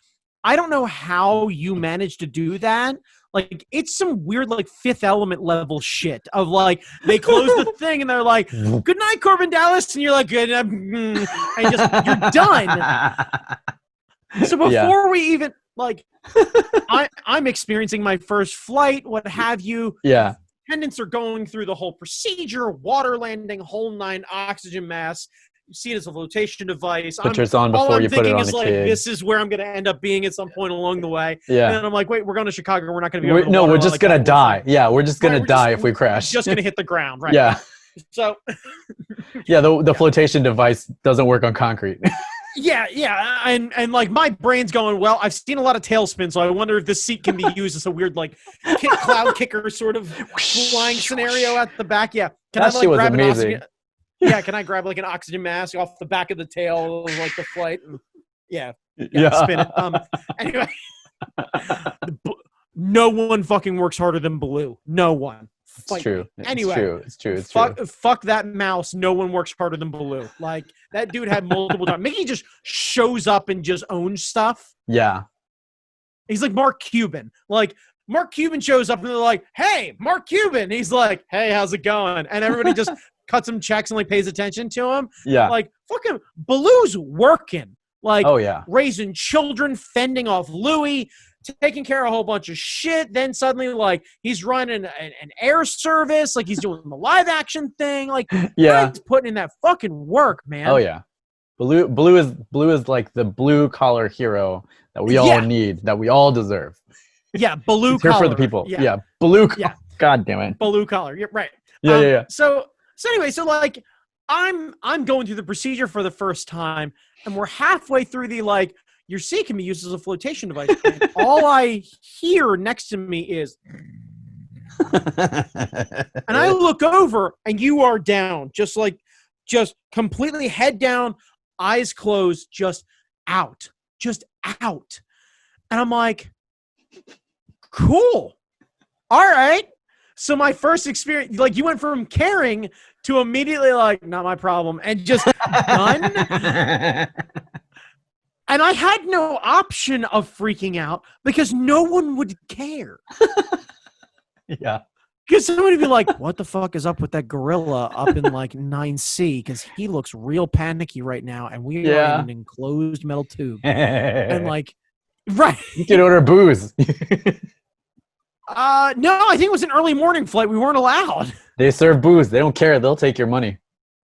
Speaker 1: I don't know how you managed to do that. Like it's some weird like Fifth Element level shit of like they close the thing and they're like, good night, Corbin Dallas, and you're like, good, and just you're done. So before we even like I'm experiencing my first flight, what have you.
Speaker 2: Yeah.
Speaker 1: Attendants are going through the whole procedure, water landing, whole 9, oxygen mask. You see it as a flotation device.
Speaker 2: Put yours on before you put it on the
Speaker 1: like,
Speaker 2: kid.
Speaker 1: this is where I'm going to end up being at some point along the way.
Speaker 2: Yeah.
Speaker 1: And then I'm like, wait, we're going to Chicago. We're not going to be over the
Speaker 2: No,
Speaker 1: water
Speaker 2: we're just
Speaker 1: like
Speaker 2: going to
Speaker 1: that.
Speaker 2: die. Yeah, we're just going to die if we crash.
Speaker 1: Just going to hit the ground, right?
Speaker 2: Yeah.
Speaker 1: So.
Speaker 2: Yeah, the flotation device doesn't work on concrete.
Speaker 1: Yeah. And like my brain's going, well, I've seen a lot of tailspin, so I wonder if this seat can be used as a weird like cloud kicker sort of flying scenario at the back. Yeah. Can
Speaker 2: That
Speaker 1: I like
Speaker 2: shit was
Speaker 1: grab
Speaker 2: amazing.
Speaker 1: an oxygen? Yeah, can I grab like an oxygen mask off the back of the tail of like the flight? And, yeah, spin it. Anyway, no one fucking works harder than Blue. No one.
Speaker 2: It's true.
Speaker 1: Anyway,
Speaker 2: it's true.
Speaker 1: Fuck that mouse. No one works harder than Blue. Like that dude had multiple times. Mickey just shows up and just owns stuff.
Speaker 2: Yeah.
Speaker 1: He's like Mark Cuban. Like Mark Cuban shows up and they're like, "Hey, Mark Cuban." He's like, "Hey, how's it going?" And everybody just cuts him checks and like pays attention to him.
Speaker 2: Yeah.
Speaker 1: Like fucking Baloo's working. Like raising children, fending off Louis, taking care of a whole bunch of shit. Then suddenly like he's running an air service. Like he's doing the live action thing. Like he's putting in that fucking work, man.
Speaker 2: Oh yeah. Blue is like the blue collar hero that we all need, that we all deserve.
Speaker 1: Yeah, blue
Speaker 2: collar.
Speaker 1: Here
Speaker 2: for the people. Yeah, blue collar.
Speaker 1: Yeah.
Speaker 2: God damn it.
Speaker 1: Blue collar. You're right.
Speaker 2: Yeah.
Speaker 1: So anyway, so like I'm going through the procedure for the first time, and we're halfway through the like your seat can be used as a flotation device. And all I hear next to me is, and I look over, and you are down, just completely head down, eyes closed, just out. And I'm like, cool. All right. So my first experience, like you went from caring to immediately like, not my problem, and just done. And I had no option of freaking out because no one would care.
Speaker 2: Yeah.
Speaker 1: Because somebody would be like, what the fuck is up with that gorilla up in like 9C? Because he looks real panicky right now, and we are in an enclosed metal tube. And like, right.
Speaker 2: You can order booze.
Speaker 1: No, I think it was an early morning flight. We weren't allowed.
Speaker 2: They serve booze. They don't care. They'll take your money.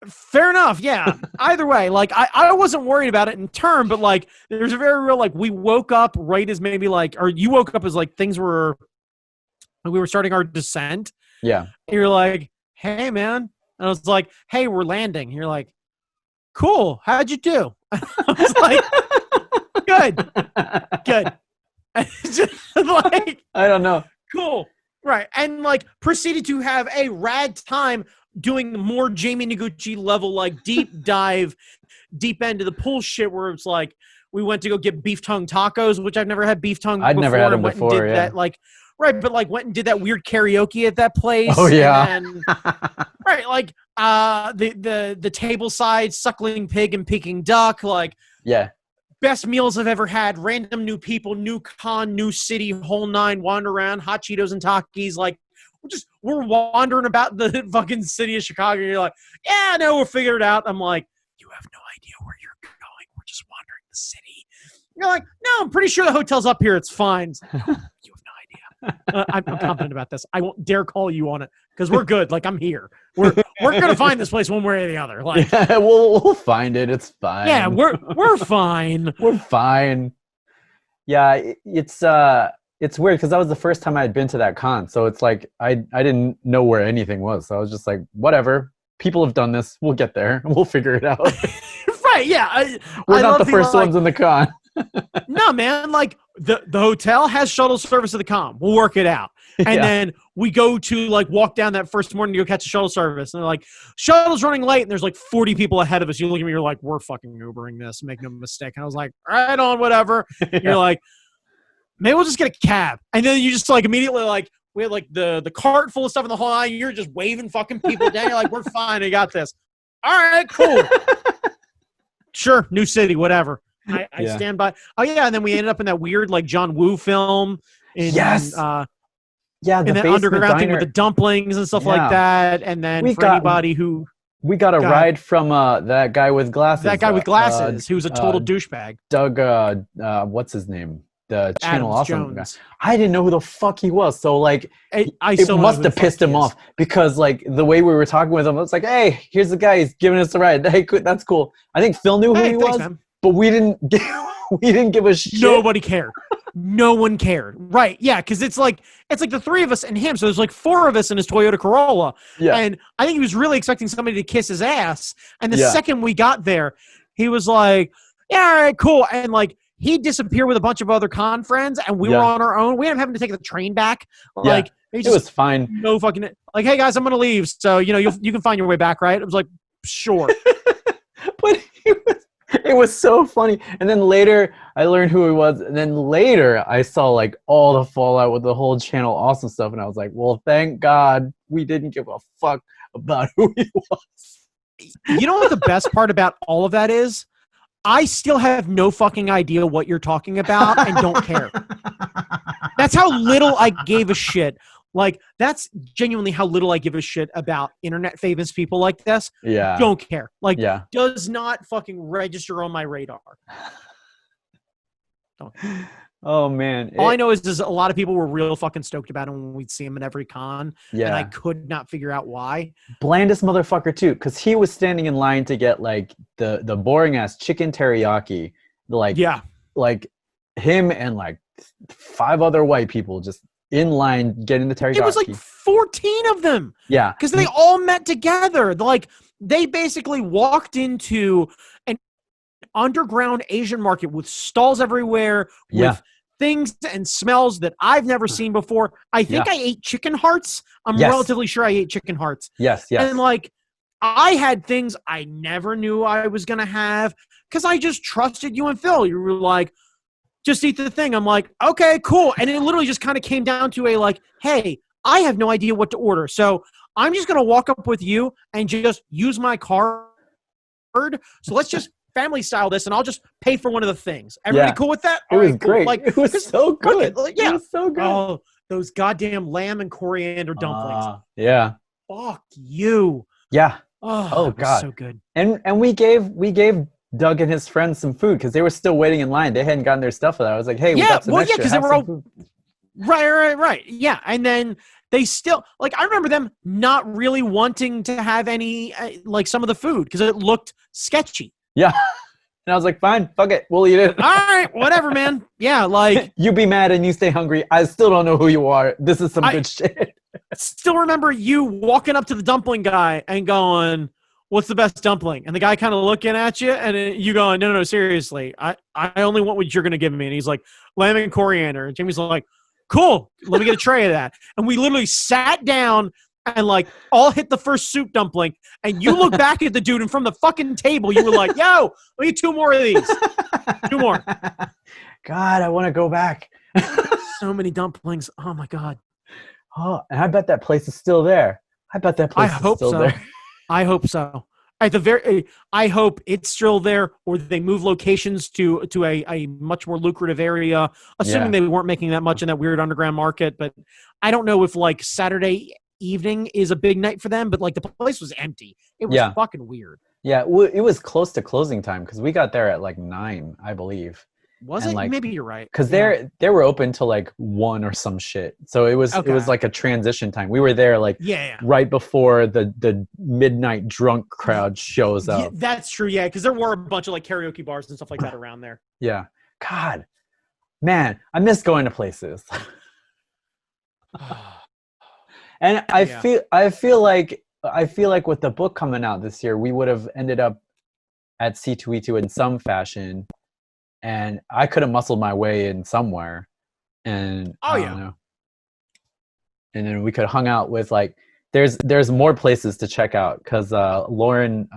Speaker 1: Fair enough. Yeah. Either way, like I wasn't worried about it in turn, but like there's a very real, like we woke up right as maybe like, or you woke up as like we were starting our descent.
Speaker 2: Yeah.
Speaker 1: And you're like, hey man. And I was like, hey, we're landing. And you're like, cool. How'd you do? I was like, good. And just like,
Speaker 2: I don't know.
Speaker 1: Cool. Right. And like proceeded to have a rad time doing more Jamie Noguchi level, like deep dive, deep end of the pool shit where it's like, we went to go get beef tongue tacos, which I've never had beef tongue before.
Speaker 2: I'd never had them
Speaker 1: went
Speaker 2: before.
Speaker 1: And did that, like, right. But like went and did that weird karaoke at that place.
Speaker 2: Oh yeah.
Speaker 1: And, right. Like the table side suckling pig and Peking duck. Like,
Speaker 2: yeah.
Speaker 1: Best meals I've ever had. Random new people, new con, new city, whole 9, wander around, hot Cheetos and Takis. Like, we're wandering about the fucking city of Chicago. And you're like, yeah, no, we'll figure it out. I'm like, you have no idea where you're going. We're just wandering the city. You're like, no, I'm pretty sure the hotel's up here. It's fine. It's like, no, you have no idea. I'm confident about this. I won't dare call you on it because we're good. Like, I'm here. We're gonna find this place one way or the other. Like,
Speaker 2: yeah, we'll find it. It's fine.
Speaker 1: Yeah, we're fine.
Speaker 2: We're fine. Yeah, it's weird because that was the first time I had been to that con, so it's like I didn't know where anything was. So I was just like, whatever. People have done this. We'll get there. We'll figure it out.
Speaker 1: Right? Yeah.
Speaker 2: We're not the first ones in the con.
Speaker 1: No, man. Like the hotel has shuttle service to the com. We'll work it out. And then we go to like walk down that first morning to go catch a shuttle service. And they're like, shuttle's running late. And there's like 40 people ahead of us. You look at me, you're like, we're fucking Ubering this. Make no mistake. And I was like, right on, whatever. You're like, maybe we'll just get a cab. And then you just like immediately like, we had like the cart full of stuff in the whole line. You're just waving fucking people down. You're like, we're fine. I got this. All right, cool. Sure. New city, whatever. I stand by. Oh yeah. And then we ended up in that weird like John Woo film. In that underground thing with the dumplings and stuff like that. And then anybody who
Speaker 2: we got a ride from that guy with glasses.
Speaker 1: That guy with glasses who's a total douchebag.
Speaker 2: Doug what's his name? The Channel Awesome guy.
Speaker 1: Jones.
Speaker 2: I didn't know who the fuck he was. So like it
Speaker 1: still
Speaker 2: must have pissed him off because like the way we were talking with him, it's like, hey, here's the guy, he's giving us a ride. Hey, that's cool. I think Phil knew who he was, man. But we didn't give a shit.
Speaker 1: Nobody cared. No one cared. Right. Yeah. Cause it's like the three of us and him. So there's like four of us in his Toyota Corolla. Yeah. And I think he was really expecting somebody to kiss his ass. And the second we got there, he was like, yeah, all right, cool. And like, he disappeared with a bunch of other con friends and we were on our own. We ended up having to take the train back. Like,
Speaker 2: it was fine.
Speaker 1: No fucking, like, hey guys, I'm going to leave. So, you can find your way back. Right. It was like, sure.
Speaker 2: But it was so funny. And then later I learned who he was. And then later I saw like all the fallout with the whole Channel Awesome stuff. And I was like, well, thank God we didn't give a fuck about who he was.
Speaker 1: You know what the best part about all of that is? I still have no fucking idea what you're talking about and don't care. That's how little I gave a shit. Like, that's genuinely how little I give a shit about internet famous people like this.
Speaker 2: Yeah.
Speaker 1: Don't care. Like, does not fucking register on my radar. Don't.
Speaker 2: Oh, man.
Speaker 1: All I know is a lot of people were real fucking stoked about him when we'd see him at every con.
Speaker 2: Yeah.
Speaker 1: And I could not figure out why.
Speaker 2: Blandest motherfucker, too. Because he was standing in line to get, like, the boring-ass chicken teriyaki. Like, like, him and, like, 5 other white people just in line getting the teriyaki.
Speaker 1: It was, like, 14 of them.
Speaker 2: Yeah.
Speaker 1: Because they all met together. Like, they basically walked into an underground Asian market with stalls everywhere with things and smells that I've never seen before. I think I ate chicken hearts. I'm relatively sure I ate chicken hearts.
Speaker 2: Yes.
Speaker 1: And like, I had things I never knew I was going to have because I just trusted you and Phil. You were like, just eat the thing. I'm like, okay, cool. And it literally just kind of came down to a like, hey, I have no idea what to order. So I'm just going to walk up with you and just use my card. So let's just family style this, and I'll just pay for one of the things. Everybody cool with that?
Speaker 2: It was great.
Speaker 1: Like,
Speaker 2: it was so good.
Speaker 1: Like,
Speaker 2: it was so good.
Speaker 1: Oh, those goddamn lamb and coriander dumplings.
Speaker 2: Yeah.
Speaker 1: Fuck you.
Speaker 2: Yeah.
Speaker 1: Oh God. So good.
Speaker 2: And we gave Doug and his friends some food because they were still waiting in line. They hadn't gotten their stuff for that. I was like, hey, we got some extra.
Speaker 1: Because they were all food. Right. Yeah. And then they still, like, I remember them not really wanting to have any, like, some of the food because it looked sketchy.
Speaker 2: Yeah. And I was like, fine, fuck it. We'll eat it.
Speaker 1: All right, whatever, man. Yeah, like.
Speaker 2: You be mad and you stay hungry. I still don't know who you are. This is some good shit.
Speaker 1: Still remember you walking up to the dumpling guy and going, what's the best dumpling? And the guy kind of looking at you and you going, no, seriously. I only want what you're going to give me. And he's like, lamb and coriander. And Jamie's like, cool, let me get a tray of that. And we literally sat down and like all hit the first soup dumpling, and you look back at the dude, and from the fucking table, you were like, yo, let me get 2 more of these. 2 more.
Speaker 2: God, I want to go back.
Speaker 1: So many dumplings. Oh my God.
Speaker 2: Oh, and I bet that place is still there. I bet that place is still there.
Speaker 1: I hope so. I hope it's still there, or they move locations to a much more lucrative area, assuming they weren't making that much in that weird underground market. But I don't know if like Saturday evening is a big night for them, but like the place was empty. It was fucking weird.
Speaker 2: Yeah, well, it was close to closing time because we got there at like 9, I believe.
Speaker 1: Was it? Like, maybe you're right.
Speaker 2: Because they were open till like 1 or some shit. So it was like a transition time. We were there like right before the midnight drunk crowd shows up.
Speaker 1: Yeah, that's true. Yeah, because there were a bunch of like karaoke bars and stuff like that around there.
Speaker 2: Yeah. God, man, I miss going to places. And I feel like with the book coming out this year, we would have ended up at C2E2 in some fashion. and I could have muscled my way in somewhere, and I don't know. And then we could have hung out with like there's more places to check out because Lauren,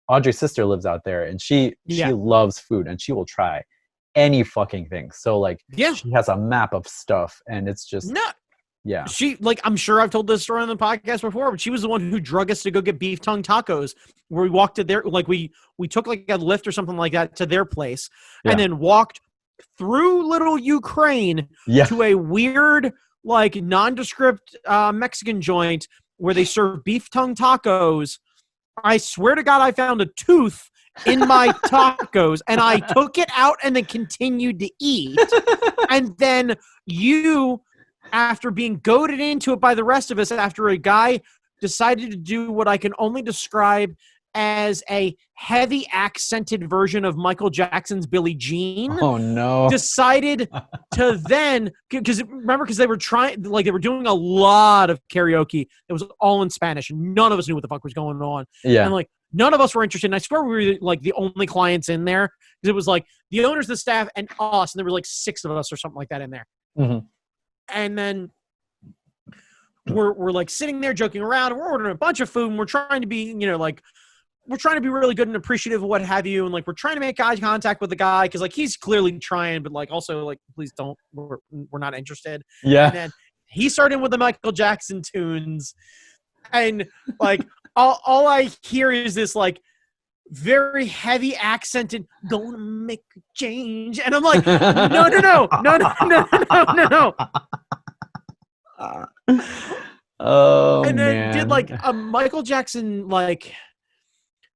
Speaker 2: Audrey's sister, lives out there, and she loves food, and she will try any fucking thing. So like she has a map of stuff, and it's just she, like, I'm sure I've told this story on the podcast before, but she was the one who drug us to go get beef tongue tacos, where we walked to their, like, we took like a lift or something like that to their place, and then walked through little Ukraine to a weird, like, nondescript Mexican joint where they serve beef tongue tacos. I swear to God, I found a tooth in my tacos, and I took it out and then continued to eat. And then you, after being goaded into it by the rest of us, after a guy decided to do what I can only describe as a heavy accented version of Michael Jackson's Billie Jean. Oh no.
Speaker 1: Decided to then, because they were trying, like, they were doing a lot of karaoke. It was all in Spanish, and none of us knew what the fuck was going on. Yeah. And like, none of us were interested. And I swear we were like the only clients in there, because it was like the owners, the staff, and us, and there were like 6 of us or something like that in there. Mm-hmm. And then we're like sitting there joking around, and we're ordering a bunch of food, and we're trying to be, like, we're trying to be really good and appreciative of what have you. And like, we're trying to make eye contact with the guy, because like, he's clearly trying, but like, also like, please don't, we're not interested. Yeah. And then he started with the Michael Jackson tunes, and like, all I hear is this like very heavy accented, gonna make a change. And I'm like, no. Oh, and then did like a Michael Jackson, like,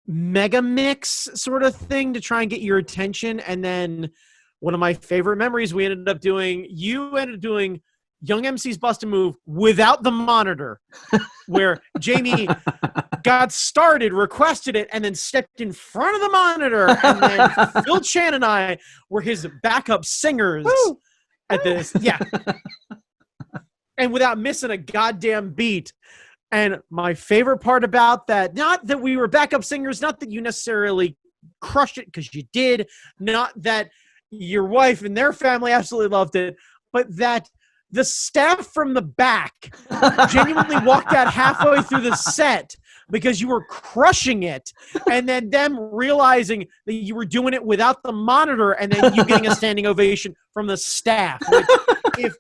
Speaker 1: mega mix sort of thing to try and get your attention. And then one of my favorite memories, you ended up doing Young MC's Bust a Move without the monitor, where Jamie got started, requested it, and then stepped in front of the monitor. And then Phil Chan and I were his backup singers at this. Yeah. And without missing a goddamn beat. And my favorite part about that, not that we were backup singers, not that you necessarily crushed it, because you did, not that your wife and their family absolutely loved it, but that the staff from the back genuinely walked out halfway through the set because you were crushing it, and then them realizing that you were doing it without the monitor, and then you getting a standing ovation from the staff. Like,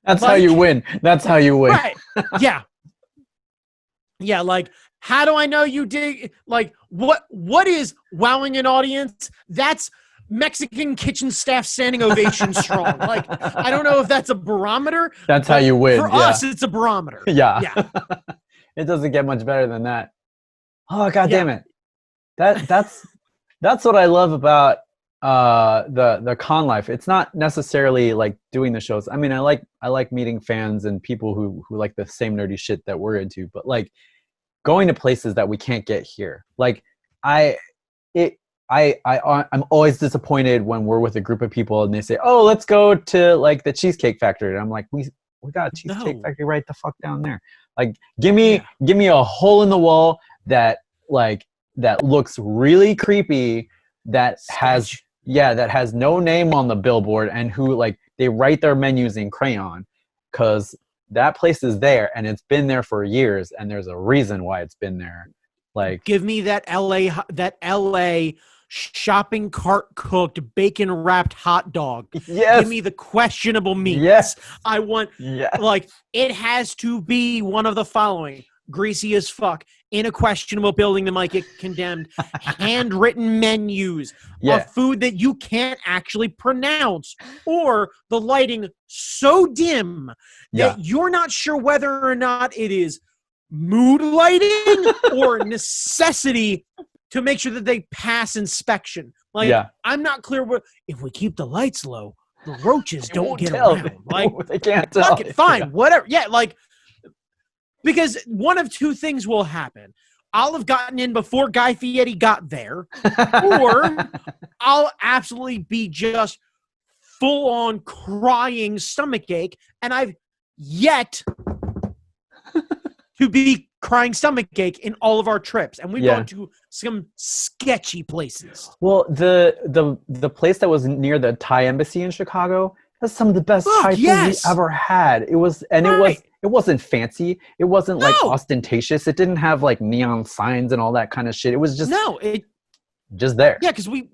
Speaker 2: that's how you win. That's how you win.
Speaker 1: Right. Yeah. Yeah, like, how do I know you dig? Like, what is wowing an audience? That's Mexican kitchen staff standing ovation strong. Like, I don't know if that's a barometer.
Speaker 2: That's how you win.
Speaker 1: For us, it's a barometer.
Speaker 2: Yeah. It doesn't get much better than that. Oh, God damn it. That's what I love about the con life. It's not necessarily like doing the shows. I mean, I like meeting fans and people who like the same nerdy shit that we're into, but like going to places that we can't get here. Like I'm always disappointed when we're with a group of people and they say, "Oh, let's go to like the Cheesecake Factory." And I'm like, we got a Cheesecake Factory right the fuck down there. Like, give me a hole in the wall that looks really creepy, that has no name on the billboard, and who like they write their menus in crayon, because that place is there and it's been there for years, and there's a reason why it's been there. Like,
Speaker 1: give me that LA shopping cart cooked bacon wrapped hot dog.
Speaker 2: Yes.
Speaker 1: Give me the questionable meats.
Speaker 2: Yes.
Speaker 1: I want like, it has to be one of the following: greasy as fuck, in a questionable building that might get condemned, handwritten menus of food that you can't actually pronounce, or the lighting so dim that you're not sure whether or not it is mood lighting or necessity to make sure that they pass inspection. Like, I'm not clear if we keep the lights low, the roaches don't get around. Like,
Speaker 2: they can't tell.
Speaker 1: Fuck it, fine, whatever. Yeah, like, because one of two things will happen. I'll have gotten in before Guy Fieri got there, or I'll absolutely be just full-on crying stomachache, and I've yet to be crying stomachache in all of our trips, and we've
Speaker 2: Yeah.
Speaker 1: gone to some sketchy places.
Speaker 2: Well, the place that was near the Thai embassy in Chicago has some of the best
Speaker 1: Fuck,
Speaker 2: Thai food we
Speaker 1: yes.
Speaker 2: ever had. It was, and
Speaker 1: Right.
Speaker 2: it wasn't fancy. It wasn't like
Speaker 1: No.
Speaker 2: ostentatious. It didn't have like neon signs and all that kind of shit. It was just just there.
Speaker 1: Yeah, because we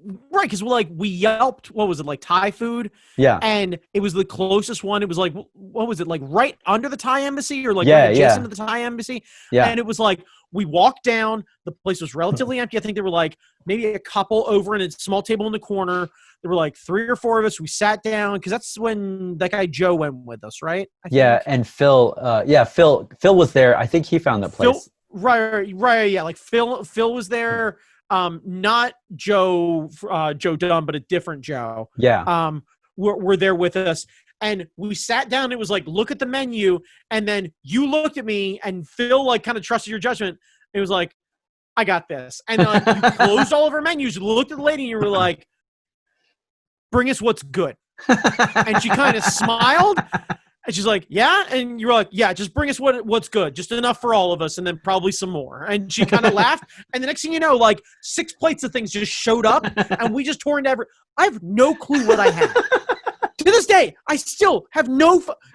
Speaker 1: Yelped. What was it, like Thai food?
Speaker 2: Yeah.
Speaker 1: And it was the closest one. It was like, what was it, like right under the Thai embassy, or like
Speaker 2: Yeah,
Speaker 1: right adjacent
Speaker 2: yeah.
Speaker 1: to the Thai embassy?
Speaker 2: Yeah.
Speaker 1: And it was like, we walked down. The place was relatively empty. I think there were like maybe a couple over in a small table in the corner. There were like 3 or 4 of us. We sat down because that's when that guy Joe went with us, right? I
Speaker 2: Yeah,
Speaker 1: think.
Speaker 2: and Phil, Phil was there. I think he found that place.
Speaker 1: Right, yeah. Like Phil was there. Not Joe Dunn, but a different Joe.
Speaker 2: Yeah.
Speaker 1: Were there with us, and we sat down. It was like, look at the menu, and then you looked at me, and Phil like kind of trusted your judgment. It was like, I got this, and then like you closed all of our menus. You looked at the lady, and you were like, bring us what's good. And she kind of smiled. And she's like, yeah? And you were like, yeah, just bring us what's good. Just enough for all of us, and then probably some more. And she kind of laughed. And the next thing you know, like 6 plates of things just showed up, and we just tore into I have no clue what I had. To this day, I still have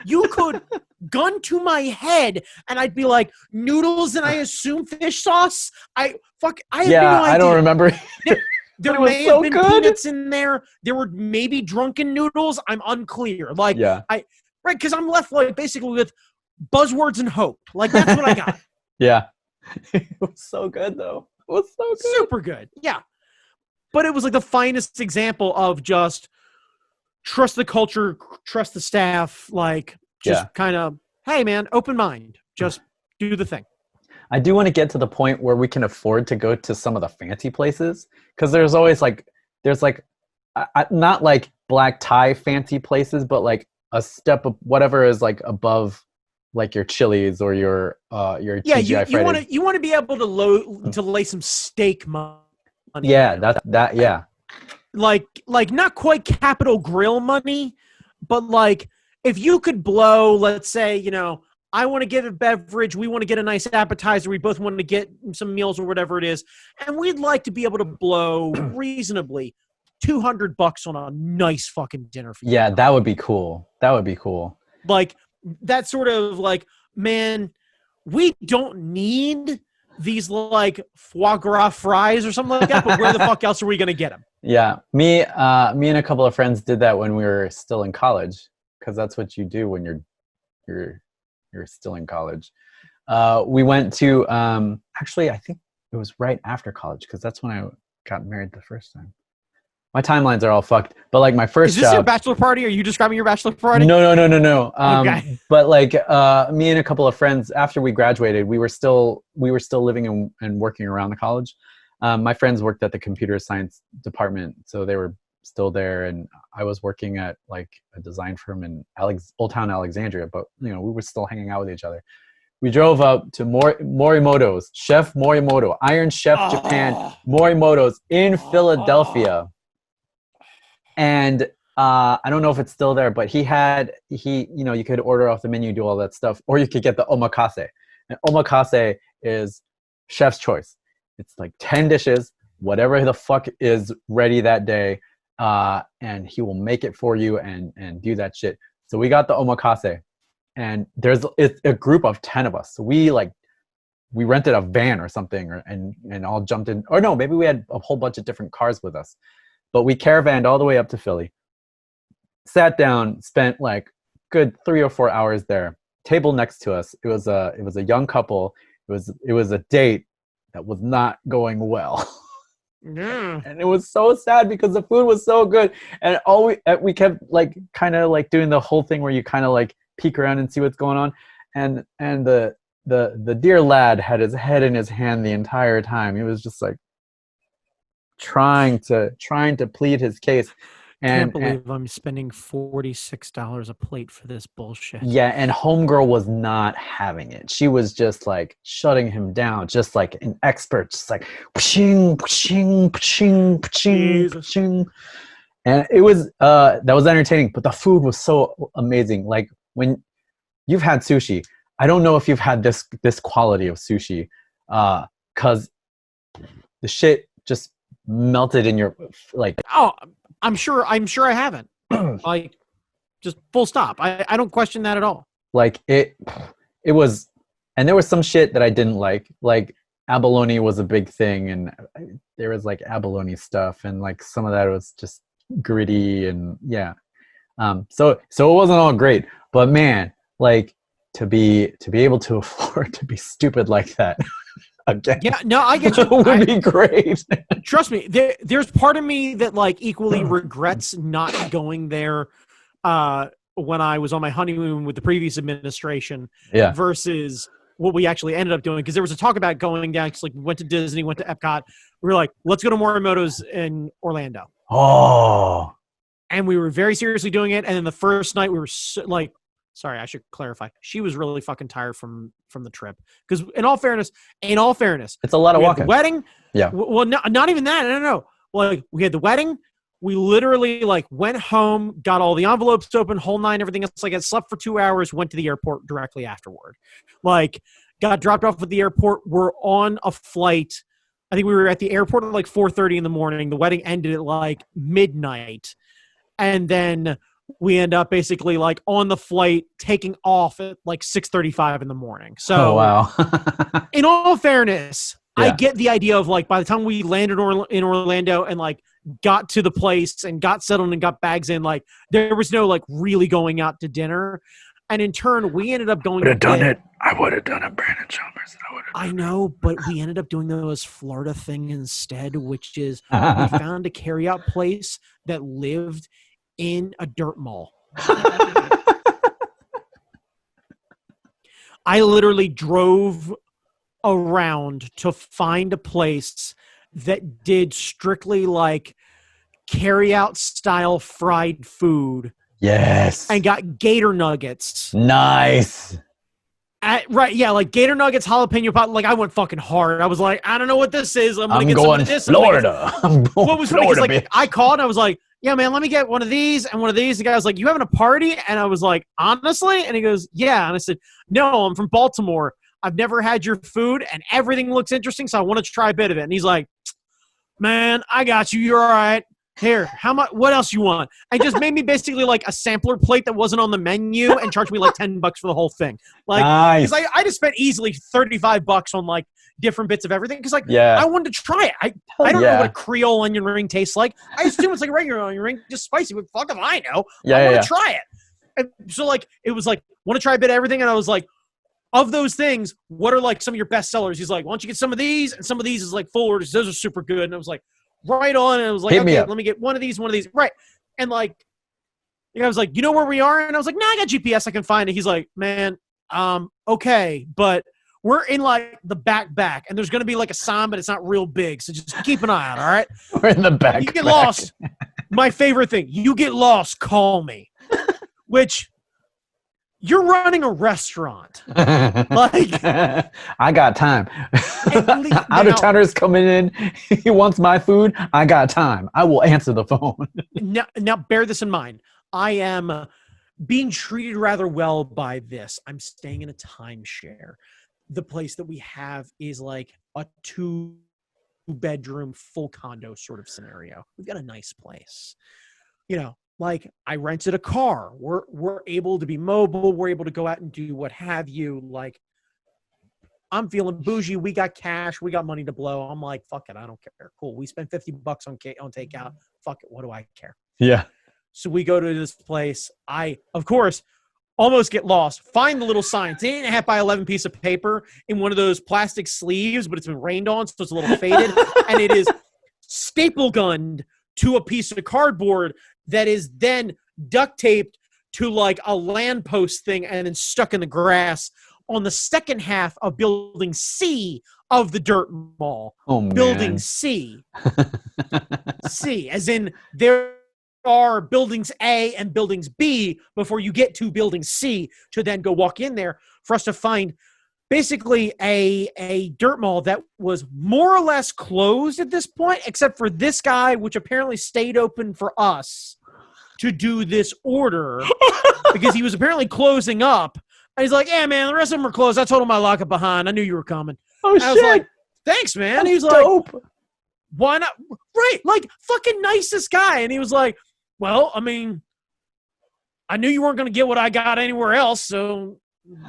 Speaker 1: you could gun to my head, and I'd be like, noodles, and I assume fish sauce. I have no idea.
Speaker 2: I don't remember.
Speaker 1: There
Speaker 2: it was
Speaker 1: may
Speaker 2: so
Speaker 1: have been
Speaker 2: good.
Speaker 1: peanuts in there. There were maybe drunken noodles. I'm unclear. Like,
Speaker 2: Yeah.
Speaker 1: Right, because I'm left like basically with buzzwords and hope. Like, that's what I got.
Speaker 2: Yeah. It was so good though. It was so good.
Speaker 1: Super good. Yeah. But it was like the finest example of just trust the culture, trust the staff, like just kind of, hey man, open mind. Just do the thing.
Speaker 2: I do want to get to the point where we can afford to go to some of the fancy places, because there's always like not like black tie fancy places, but like a step of whatever is like above like your Chili's or your TGI Fridays.
Speaker 1: you want to be able to lay some steak money.
Speaker 2: Yeah, that yeah.
Speaker 1: Like not quite Capital Grill money, but like if you could blow, let's say, I want to get a beverage, we want to get a nice appetizer, we both want to get some meals or whatever it is, and we'd like to be able to blow reasonably $200 on a nice fucking dinner.
Speaker 2: Yeah, that would be cool. That would be cool.
Speaker 1: Like that sort of like, man, we don't need these like foie gras fries or something like that, but where the fuck else are we going to get them?
Speaker 2: Yeah, me and a couple of friends did that when we were still in college, because that's what you do when you're still in college. We went to actually, I think it was right after college, because that's when I got married the first time. My timelines are all fucked, but like my first job.
Speaker 1: Is this your bachelor party? Are you describing your bachelor party?
Speaker 2: No.
Speaker 1: Okay.
Speaker 2: But like me and a couple of friends, after we graduated, we were still living and working around the college. My friends worked at the computer science department, so they were still there, and I was working at like a design firm in Old Town Alexandria. But we were still hanging out with each other. We drove up to Morimoto's, Chef Morimoto, Iron Chef Japan, Morimoto's in Philadelphia. And I don't know if it's still there, but you could order off the menu, do all that stuff, or you could get the omakase. And omakase is chef's choice. It's like 10 dishes, whatever the fuck is ready that day, and he will make it for you and do that shit. So we got the omakase, and it's a group of 10 of us. So we rented a van or something, and all jumped in. Or no, maybe we had a whole bunch of different cars with us. But we caravanned all the way up to Philly, sat down, spent like good 3 or 4 hours there. Table next to us, it was a young couple. It was a date that was not going well.
Speaker 1: Yeah.
Speaker 2: And it was so sad because the food was so good, and we kept like kind of like doing the whole thing where you kind of like peek around and see what's going on, and the dear lad had his head in his hand the entire time. He was just like trying to plead his case.
Speaker 1: Can't believe I'm spending $46 a plate for this bullshit.
Speaker 2: Yeah, and homegirl was not having it. She was just like shutting him down, just like an expert, just like pshing, pshing, pshing, pshing, pshing. And it was that was entertaining, but the food was so amazing. Like when you've had sushi, I don't know if you've had this quality of sushi, because the shit just melted in your like.
Speaker 1: Oh, I'm sure I haven't. Like, just full stop. I don't question that at all.
Speaker 2: Like it was, and there was some shit that I didn't like abalone was a big thing, and there was like abalone stuff, and like some of that was just gritty, and yeah. So it wasn't all great, but man, like to be able to afford to be stupid like that again.
Speaker 1: Yeah, no, I get you.
Speaker 2: would be great.
Speaker 1: Trust me, there's part of me that like equally regrets not going there when I was on my honeymoon with the previous administration versus what we actually ended up doing. Because there was a talk about going down, because like we went to Disney, went to Epcot. We were like, let's go to Morimoto's in Orlando.
Speaker 2: Oh.
Speaker 1: And we were very seriously doing it. And then the first night we were like, sorry, I should clarify. She was really fucking tired from the trip. Because in all fairness,
Speaker 2: it's a lot of walking.
Speaker 1: The wedding.
Speaker 2: Yeah.
Speaker 1: Well, not even that. No. Like we had the wedding. We literally like went home, got all the envelopes open, whole nine, everything else. Like I slept for 2 hours, went to the airport directly afterward. Like got dropped off at the airport. We're on a flight. I think we were at the airport at like 4:30 in the morning. The wedding ended at like midnight. And then we end up basically like on the flight taking off at like 6:35 in the morning. So,
Speaker 2: wow.
Speaker 1: In all fairness, I get the idea of like by the time we landed in Orlando and like got to the place and got settled and got bags in, like there was no like really going out to dinner. And in turn, we ended up going.
Speaker 2: I would have done it, Brandon Chalmers.
Speaker 1: I know, but we ended up doing this Florida thing instead, which is we found a carryout place that lived in a dirt mall. I literally drove around to find a place that did strictly like carry out style fried food.
Speaker 2: Yes.
Speaker 1: And got gator nuggets.
Speaker 2: Nice.
Speaker 1: Right, yeah, like gator nuggets, jalapeno pot. Like I went fucking hard. I was like, I don't know what this is. I'm gonna get some of this.
Speaker 2: Florida.
Speaker 1: What was funny? Like I called and I was like, yeah, man, let me get one of these and one of these. The guy was like, you having a party? And I was like, honestly? And he goes, yeah. And I said, no, I'm from Baltimore. I've never had your food and everything looks interesting, so I want to try a bit of it. And he's like, man, I got you. You're all right. Here, how much? What else you want? And just made me basically like a sampler plate that wasn't on the menu and charged me like $10 for the whole thing. Like,
Speaker 2: nice.
Speaker 1: Because I just spent easily $35 on like different bits of everything. Because like, I wanted to try it. I don't know what a Creole onion ring tastes like. I assume it's like a regular onion ring, just spicy. But fuck if I know. I want to try it. And so like, it was like, want to try a bit of everything. And I was like, of those things, what are like some of your best sellers? He's like, why don't you get some of these? And some of these is like full orders. Those are super good. And I was like, right on. And I was like, okay, let me get one of these. Right. And like, the guy was like, you know where we are? And I was like, nah, I got GPS. I can find it. He's like, man, okay. But we're in like the back. And there's going to be like a sign, but it's not real big. So just keep an eye out. All right.
Speaker 2: We're in the back.
Speaker 1: You get lost. My favorite thing, you get lost, call me. Which you're running a restaurant. Like,
Speaker 2: I got time. Out of towners coming in. He wants my food. I got time. I will answer the phone.
Speaker 1: Now, bear this in mind. I am being treated rather well by this. I'm staying in a timeshare. The place that we have is like a 2-bedroom full condo sort of scenario. We've got a nice place. You know, like I rented a car. We're able to be mobile. We're able to go out and do what have you. Like I'm feeling bougie. We got cash. We got money to blow. I'm like, fuck it. I don't care. Cool. We spent $50 on takeout. Fuck it. What do I care?
Speaker 2: Yeah.
Speaker 1: So we go to this place. I, of course, almost get lost. Find the little sign. It's an 8.5 by 11 piece of paper in one of those plastic sleeves, but it's been rained on, so it's a little faded. And it is staple gunned to a piece of cardboard that is then duct taped to like a lamppost thing and then stuck in the grass on the second half of building C of the dirt mall.
Speaker 2: Oh, man.
Speaker 1: Building C. C, as in there are buildings A and buildings B before you get to building C to then go walk in there for us to find basically a dirt mall that was more or less closed at this point, except for this guy, which apparently stayed open for us to do this order because he was apparently closing up And he's like, yeah, man, the rest of them are closed. I told him I lock it behind. I knew you were coming.
Speaker 2: Oh,
Speaker 1: And I was
Speaker 2: shit.
Speaker 1: like, thanks, man.
Speaker 2: That's
Speaker 1: He's
Speaker 2: dope.
Speaker 1: like, why not? Right. Like, fucking nicest guy. And he was like, well, I mean, I knew you weren't going to get what I got anywhere else, so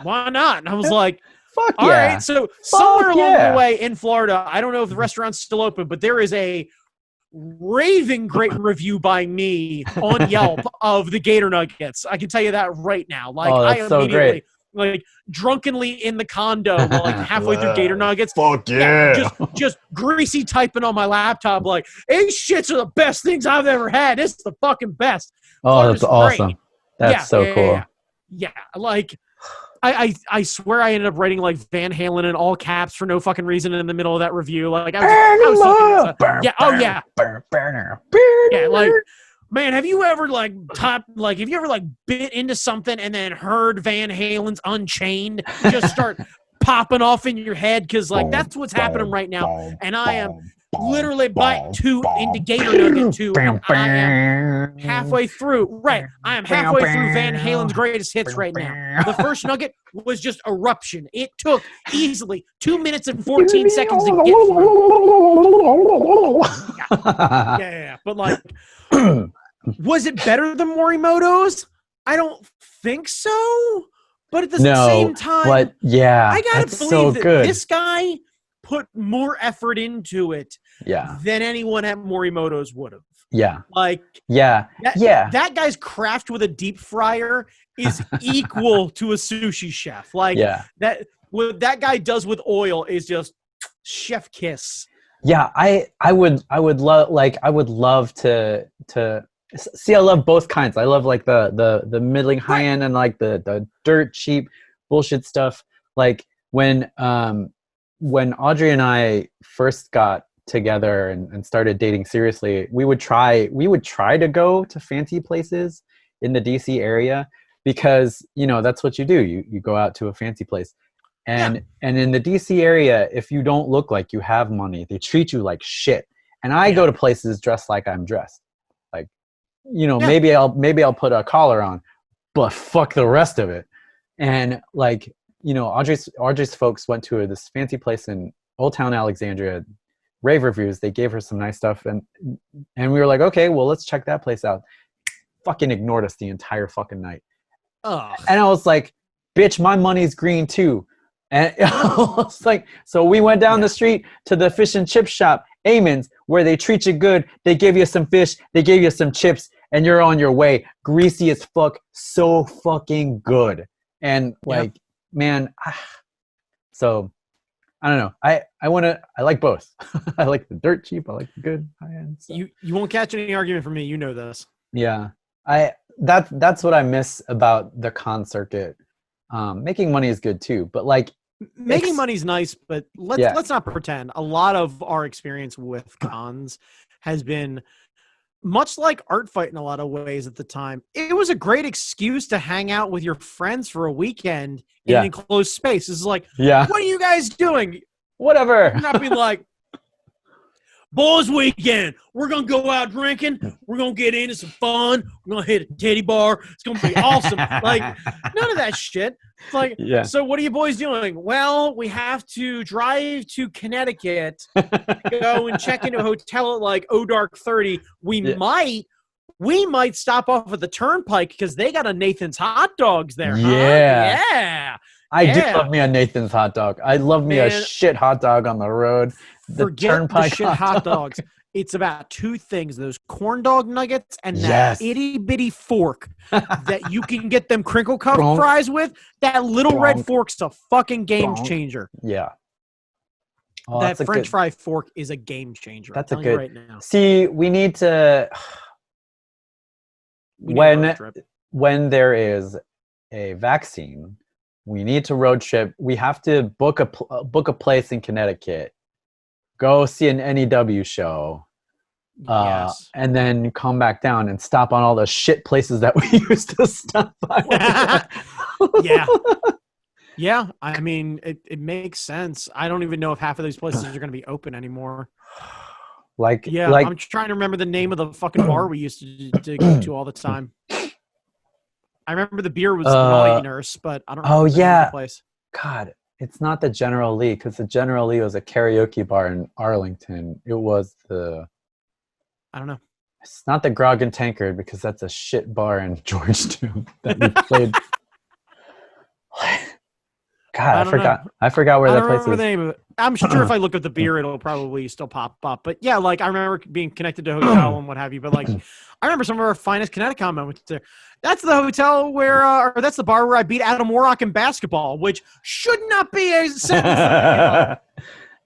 Speaker 1: why not? And I was like,
Speaker 2: Fuck
Speaker 1: all
Speaker 2: yeah.
Speaker 1: right. So somewhere along
Speaker 2: yeah.
Speaker 1: the way in Florida, I don't know if the restaurant's still open, but there is a raving great review by me on Yelp of the Gator Nuggets. I can tell you that right now. Like,
Speaker 2: Oh, that's
Speaker 1: I
Speaker 2: so
Speaker 1: immediately,
Speaker 2: great.
Speaker 1: like, drunkenly in the condo, like halfway through Gator Nuggets.
Speaker 2: Fuck yeah.
Speaker 1: Just greasy typing on my laptop, like, these shits are the best things I've ever had. This is the fucking best.
Speaker 2: Oh, that's awesome. That's so cool.
Speaker 1: Yeah, like, I swear I ended up writing like Van Halen in all caps for no fucking reason in the middle of that review. Like, I was thinking, yeah, oh yeah, yeah. Like, man, have you ever like bit into something and then heard Van Halen's Unchained just start popping off in your head? Because like that's what's happening right now, and I am literally bite two into Gator Nugget 2, and I am halfway through. Right, I am halfway through Van Halen's greatest hits right now. The first nugget was just eruption. It took easily 2 minutes and 14 seconds to get through. Yeah. But like, was it better than Morimoto's? I don't think so. But at the same time,
Speaker 2: but yeah,
Speaker 1: I gotta believe that this guy put more effort into it than anyone at Morimoto's would have.
Speaker 2: Yeah.
Speaker 1: Like, that guy's craft with a deep fryer is equal to a sushi chef. Like, that what that guy does with oil is just chef kiss.
Speaker 2: Yeah, I would love to see. I love both kinds. I love like the middling high end and like the dirt cheap bullshit stuff. Like when Audrey and I first got together and started dating seriously, we would try to go to fancy places in the DC area because, you know, that's what you do. You go out to a fancy place. And in the DC area, if you don't look like you have money, they treat you like shit. And I go to places dressed like I'm dressed. Like, you know, maybe I'll put a collar on, but fuck the rest of it. And like, you know, Audrey's folks went to this fancy place in Old Town Alexandria, rave reviews. They gave her some nice stuff, and we were like, okay, well, let's check that place out. Fucking ignored us the entire fucking night.
Speaker 1: Ugh.
Speaker 2: And I was like, bitch, my money's green too. And I was like, so we went down the street to the fish and chip shop, Eamon's, where they treat you good. They give you some fish, they give you some chips, and you're on your way. Greasy as fuck, so fucking good. And like, man, so I don't know. I like both. I like the dirt cheap. I like the good high end. So.
Speaker 1: You won't catch any argument from me. You know this.
Speaker 2: Yeah, that's what I miss about the con circuit. Making money is good too, but like
Speaker 1: making money's nice, but let's not pretend. A lot of our experience with cons has been much like Art Fight in a lot of ways at the time. It was a great excuse to hang out with your friends for a weekend in an enclosed space. It's like, what are you guys doing?
Speaker 2: Whatever.
Speaker 1: Not be like, boys weekend, we're going to go out drinking. We're going to get into some fun. We're going to hit a titty bar. It's going to be awesome. Like, none of that shit. It's like, so what are you boys doing? Well, we have to drive to Connecticut, go and check into a hotel at like Dark 30. We might stop off at the Turnpike because they got a Nathan's Hot Dogs there.
Speaker 2: Yeah. I do love me a Nathan's hot dog. I love me a shit hot dog on the road.
Speaker 1: Forget the shit hot dogs. It's about two things: those corn dog nuggets and that itty bitty fork that you can get them crinkle cut fries with. That little red fork's a fucking game changer.
Speaker 2: Yeah. Oh,
Speaker 1: that French fry fork is a game changer.
Speaker 2: That's
Speaker 1: a good. Right now.
Speaker 2: See, we need to when there is a vaccine, we need to road trip. We have to book a place in Connecticut. Go see an NEW show, and then come back down and stop on all the shit places that we used to stop by.
Speaker 1: Yeah. I mean, it makes sense. I don't even know if half of these places are going to be open anymore. I'm trying to remember the name of the fucking bar we used to go to all the time. I remember the beer was
Speaker 2: Uh,
Speaker 1: Naughty Nurse, but I don't
Speaker 2: oh
Speaker 1: remember the name of
Speaker 2: yeah,
Speaker 1: the place.
Speaker 2: God, it's not the General Lee because the General Lee was a karaoke bar in Arlington. It was the.
Speaker 1: I don't know.
Speaker 2: It's not the Grog and Tankard because that's a shit bar in Georgetown that we played. God,
Speaker 1: I don't know.
Speaker 2: I forgot where
Speaker 1: I
Speaker 2: that
Speaker 1: don't
Speaker 2: place
Speaker 1: remember the
Speaker 2: is.
Speaker 1: name of it. I'm sure if I look up the beer, it'll probably still pop up. But yeah, like I remember being connected to a hotel and what have you. But like, I remember some of our finest Connecticut moments there. That's the hotel where, or that's the bar where I beat Adam Warrock in basketball, which should not be a sentence.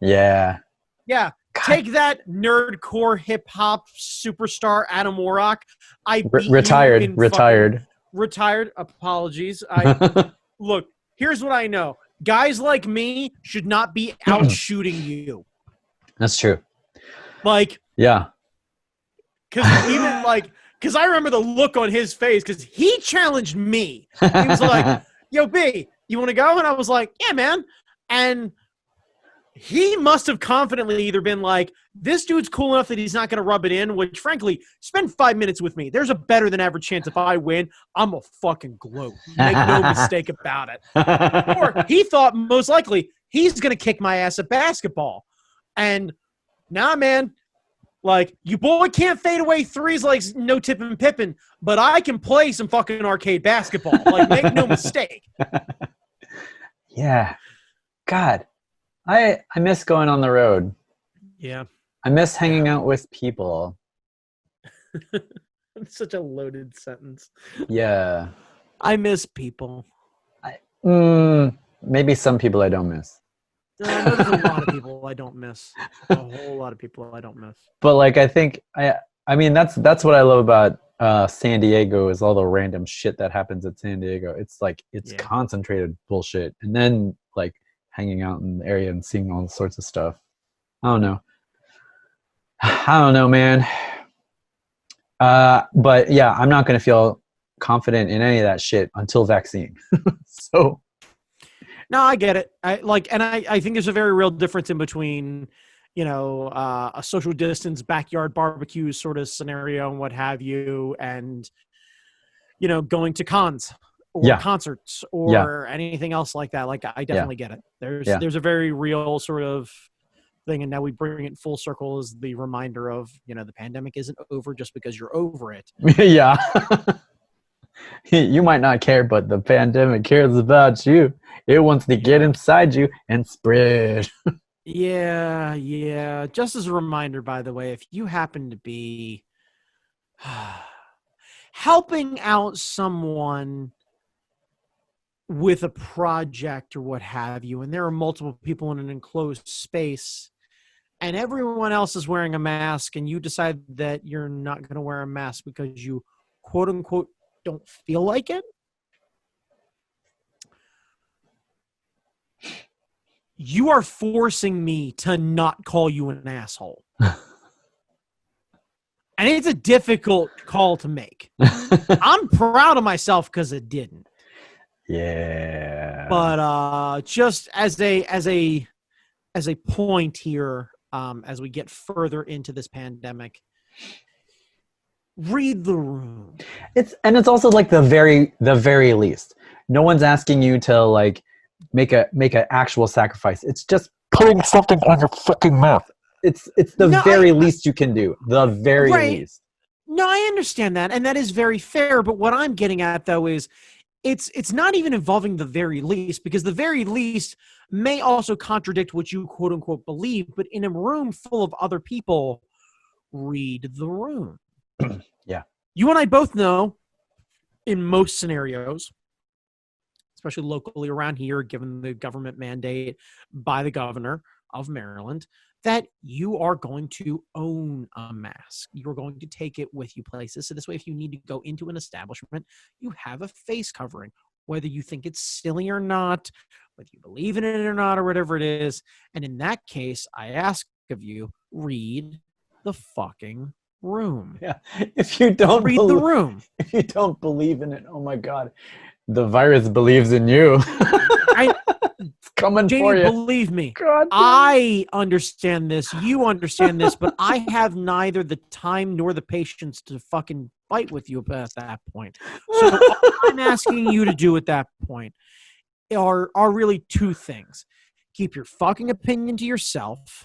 Speaker 2: Yeah.
Speaker 1: Yeah.
Speaker 2: God.
Speaker 1: Take that nerdcore hip hop superstar Adam Warrock. I beat
Speaker 2: Retired.
Speaker 1: you in retired. Apologies. Look, here's what I know. Guys like me should not be out shooting you.
Speaker 2: That's true.
Speaker 1: Like,
Speaker 2: yeah.
Speaker 1: Because I remember the look on his face because he challenged me. He was like, yo, B, you want to go? And I was like, yeah, man. And he must have confidently either been like, this dude's cool enough that he's not going to rub it in, which frankly, spend 5 minutes with me. There's a better than average chance if I win, I'm a fucking gloat. Make no mistake about it. Or he thought most likely he's going to kick my ass at basketball. And nah, man, like, you boy can't fade away threes like no tipping Pippin, but I can play some fucking arcade basketball. Like, make no mistake.
Speaker 2: Yeah. God. I miss going on the road.
Speaker 1: Yeah.
Speaker 2: I miss hanging out with people.
Speaker 1: It's such a loaded sentence.
Speaker 2: Yeah.
Speaker 1: I miss people.
Speaker 2: Maybe some people I don't miss.
Speaker 1: There's a lot of people I don't miss. A whole lot of people I don't miss.
Speaker 2: But like, I think I mean that's what I love about San Diego is all the random shit that happens at San Diego. It's like it's concentrated bullshit, and then like hanging out in the area and seeing all sorts of stuff. I don't know, man. But yeah, I'm not gonna feel confident in any of that shit until vaccine. So.
Speaker 1: No, I get it. I think there's a very real difference in between, a social distance backyard barbecue sort of scenario and what have you, and going to cons or concerts or anything else like that. Like, I definitely get it. There's a very real sort of thing, and now we bring it full circle as the reminder of the pandemic isn't over just because you're over it.
Speaker 2: Yeah. You might not care, but the pandemic cares about you. It wants to get inside you and spread.
Speaker 1: Yeah. Just as a reminder, by the way, if you happen to be helping out someone with a project or what have you, and there are multiple people in an enclosed space, and everyone else is wearing a mask, and you decide that you're not going to wear a mask because you, quote unquote, don't feel like it, you are forcing me to not call you an asshole. And it's a difficult call to make. I'm proud of myself because it didn't.
Speaker 2: Yeah.
Speaker 1: But just as a point here, as we get further into this pandemic, read the room.
Speaker 2: It's also like the very least. No one's asking you to like make an actual sacrifice. It's just putting something on your fucking mouth. It's the very least you can do. The very least.
Speaker 1: No, I understand that, and that is very fair. But what I'm getting at though is it's not even involving the very least, because the very least may also contradict what you quote unquote believe. But in a room full of other people, read the room.
Speaker 2: Yeah.
Speaker 1: You and I both know in most scenarios, especially locally around here, given the government mandate by the governor of Maryland, that you are going to own a mask. You're going to take it with you places. So this way, if you need to go into an establishment, you have a face covering, whether you think it's silly or not, whether you believe in it or not, or whatever it is. And in that case, I ask of you, read the fucking room.
Speaker 2: Yeah. If you don't
Speaker 1: read the room,
Speaker 2: if you don't believe in it, oh my God, the virus believes in you. It's coming
Speaker 1: Jamie,
Speaker 2: for you.
Speaker 1: Believe me,
Speaker 2: God,
Speaker 1: I understand this. You understand this, but I have neither the time nor the patience to fucking fight with you at that point. So all I'm I'm asking you to do at that point are really two things. Keep your fucking opinion to yourself,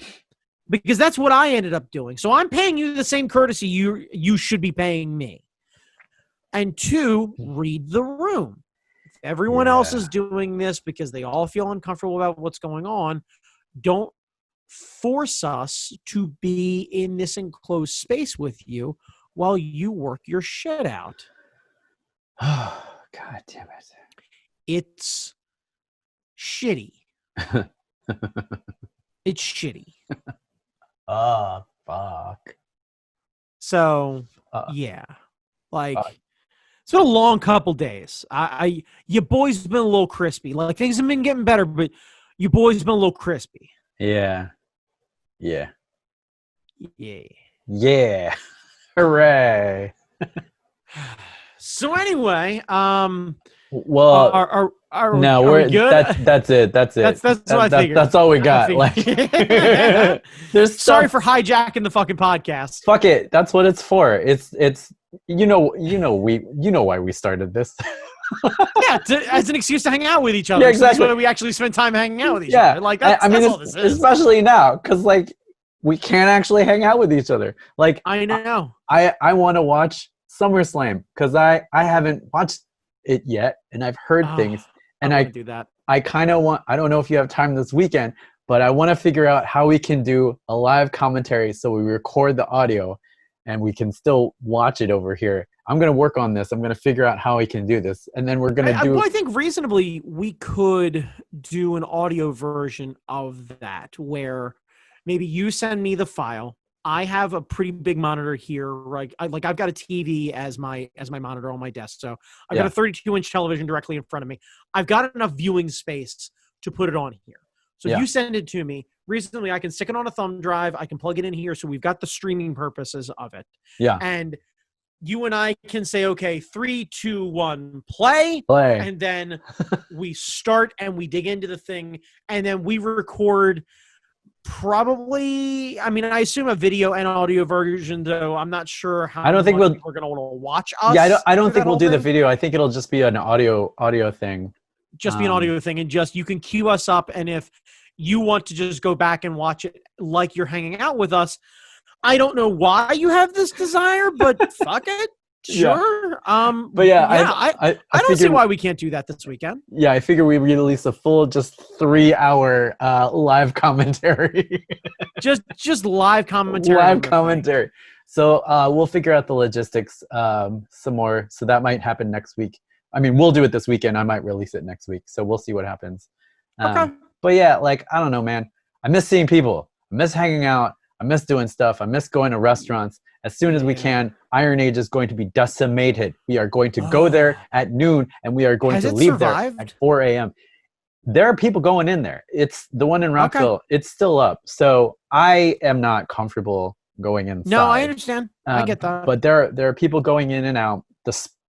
Speaker 1: because that's what I ended up doing. So I'm paying you the same courtesy you should be paying me. And two, read the room. If everyone else is doing this because they all feel uncomfortable about what's going on, don't force us to be in this enclosed space with you while you work your shit out.
Speaker 2: Oh, God damn it.
Speaker 1: It's shitty. It's shitty.
Speaker 2: Oh, fuck.
Speaker 1: So, yeah. Like, it's been a long couple days. Your boy's been a little crispy. Like, things have been getting better, but your boy's been a little crispy.
Speaker 2: Yeah. Yeah.
Speaker 1: Yeah.
Speaker 2: Yeah. Hooray.
Speaker 1: So anyway,
Speaker 2: well,
Speaker 1: are
Speaker 2: no,
Speaker 1: we good?
Speaker 2: That's it. That's it.
Speaker 1: That's what I figured.
Speaker 2: That's all we got. Like, there's
Speaker 1: sorry for hijacking the fucking podcast.
Speaker 2: Fuck it. That's what it's for. It's you know why we started this.
Speaker 1: Yeah, as an excuse to hang out with each other.
Speaker 2: Yeah, exactly.
Speaker 1: So that's why we actually spend time hanging out with each other. Like that's all this is.
Speaker 2: Especially now, because like we can't actually hang out with each other. Like
Speaker 1: I know.
Speaker 2: I want to watch SummerSlam because I haven't watched it yet, and I've heard things, and I
Speaker 1: do that.
Speaker 2: I kind of want. I don't know if you have time this weekend, but I want to figure out how we can do a live commentary so we record the audio, and we can still watch it over here. I'm going to work on this. I'm going to figure out how we can do this. And then we're going to do...
Speaker 1: Well, I think reasonably we could do an audio version of that where maybe you send me the file. I have a pretty big monitor here. I've got a TV as my monitor on my desk. So I've got a 32-inch television directly in front of me. I've got enough viewing space to put it on here. So you send it to me. Reasonably, I can stick it on a thumb drive. I can plug it in here. So we've got the streaming purposes of it.
Speaker 2: Yeah.
Speaker 1: And you and I can say, okay, 3, 2, 1, play. And then we start and we dig into the thing. And then we record probably, I mean, I assume a video and audio version, though. I'm not sure how
Speaker 2: we're going
Speaker 1: to want to watch us.
Speaker 2: Yeah, I don't think we'll do the video. I think it'll just be an audio thing.
Speaker 1: Just be an audio thing. And just you can queue us up. And if you want to just go back and watch it like you're hanging out with us, I don't know why you have this desire, but fuck it. Sure.
Speaker 2: Yeah. But yeah,
Speaker 1: I don't see why we can't do that this weekend.
Speaker 2: Yeah, I figure we release a full just 3-hour live commentary.
Speaker 1: just live commentary.
Speaker 2: Live commentary. So we'll figure out the logistics some more. So that might happen next week. I mean, we'll do it this weekend. I might release it next week. So we'll see what happens.
Speaker 1: Okay.
Speaker 2: But yeah, like, I don't know, man. I miss seeing people. I miss hanging out. I miss doing stuff. I miss going to restaurants. As soon as we can, Iron Age is going to be decimated. We are going to go there at noon, and we are going to leave there at 4 a.m. There are people going in there. It's the one in Rockville. Okay. It's still up. So I am not comfortable going inside.
Speaker 1: No, I understand. I get that.
Speaker 2: But there are people going in and out.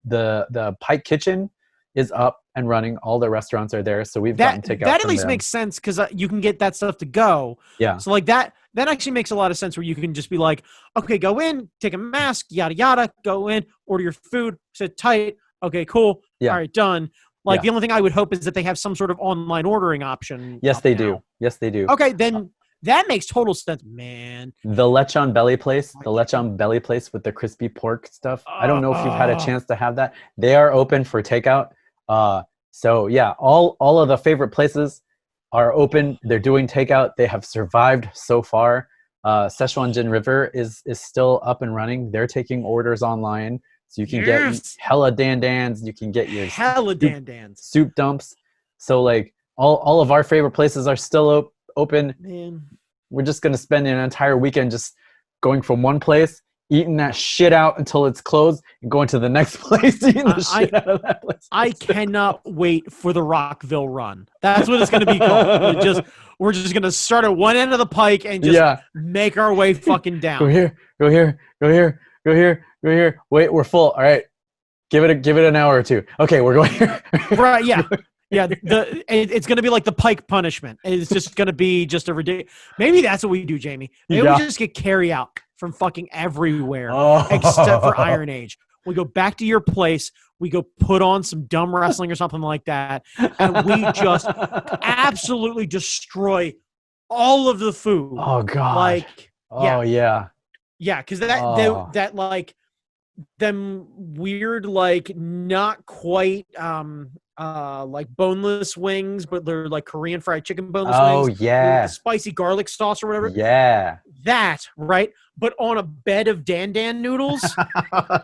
Speaker 2: The Pike Kitchen is up and running. All the restaurants are there. So we've gotten takeout.
Speaker 1: That at least makes sense because you can get that stuff to go.
Speaker 2: Yeah.
Speaker 1: So like that actually makes a lot of sense where you can just be like, okay, go in, take a mask, yada, yada, go in, order your food, sit tight. Okay, cool.
Speaker 2: Yeah.
Speaker 1: All right, done. Like the only thing I would hope is that they have some sort of online ordering option.
Speaker 2: Yes, they do. Yes, they do.
Speaker 1: Okay, then that makes total sense, man.
Speaker 2: The Lechon Belly place, with the crispy pork stuff. I don't know if you've had a chance to have that. They are open for takeout. So yeah, all of the favorite places are open. They're doing takeout. They have survived so far. Szechuan Jin River is still up and running. They're taking orders online. So you can get hella dan-dans. You can get your
Speaker 1: hella dan-dans.
Speaker 2: Soup dumps. So like all of our favorite places are still open.
Speaker 1: Man.
Speaker 2: We're just going to spend an entire weekend just going from one place, eating that shit out until it's closed, and going to the next place, eating the shit out of that place.
Speaker 1: I cannot wait for the Rockville run. That's what it's going to be called. We're just going to start at one end of the pike and just make our way fucking down.
Speaker 2: Go here, go here, go here, go here, go here. Wait, we're full. All right. Give it an hour or two. Okay, we're going here.
Speaker 1: Right, yeah. Yeah, it's going to be like the pike punishment. It's just going to be just a ridiculous. Maybe that's what we do, Jamie. Maybe we just get carry out from fucking everywhere except for Iron Age. We go back to your place. We go put on some dumb wrestling or something like that. And we just absolutely destroy all of the food.
Speaker 2: Oh God.
Speaker 1: Like,
Speaker 2: Oh yeah.
Speaker 1: Yeah, because
Speaker 2: Oh.
Speaker 1: that like them weird, like not quite like boneless wings, but they're like Korean fried chicken boneless
Speaker 2: Oh
Speaker 1: wings.
Speaker 2: yeah.
Speaker 1: With spicy garlic sauce or whatever.
Speaker 2: Yeah.
Speaker 1: That, right? But on a bed of Dan Dan noodles.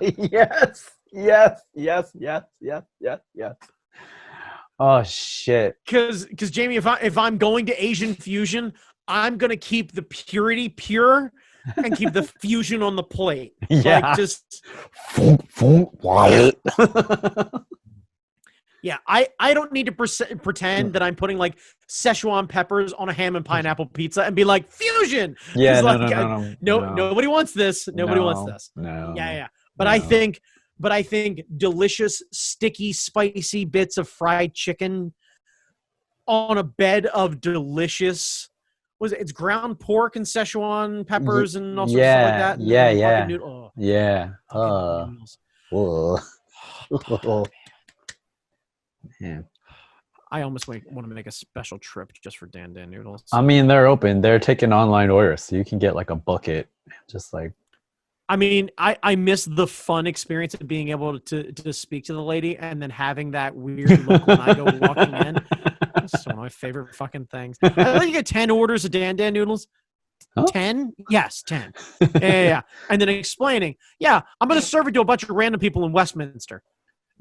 Speaker 2: Yes. Yes. Yes. Yes. Yes. Yes. Yes. Oh shit.
Speaker 1: Because Jamie, if I'm going to Asian fusion, I'm gonna keep the purity pure and keep the fusion on the plate.
Speaker 2: Yeah.
Speaker 1: Like just yeah. I don't need to pretend that I'm putting like Szechuan peppers on a ham and pineapple pizza and be like fusion.
Speaker 2: Yeah.
Speaker 1: Like,
Speaker 2: No.
Speaker 1: Nobody wants this. Nobody wants this.
Speaker 2: No.
Speaker 1: Yeah. But
Speaker 2: No.
Speaker 1: I think delicious, sticky, spicy bits of fried chicken on a bed of delicious, it's ground pork and Szechuan peppers and all sorts of stuff like that. And
Speaker 2: Yeah.
Speaker 1: Noodle.
Speaker 2: Yeah.
Speaker 1: Noodles.
Speaker 2: Man.
Speaker 1: I almost want to make a special trip just for Dan Dan noodles.
Speaker 2: I mean, they're open. They're taking online orders, so you can get like a bucket. Just like.
Speaker 1: I mean, I miss the fun experience of being able to speak to the lady and then having that weird look when I go walking in. It's one of my favorite fucking things. I think you get 10 orders of Dan Dan noodles.
Speaker 2: Huh?
Speaker 1: 10? Yes, 10. Yeah. And then explaining, I'm going to serve it to a bunch of random people in Westminster.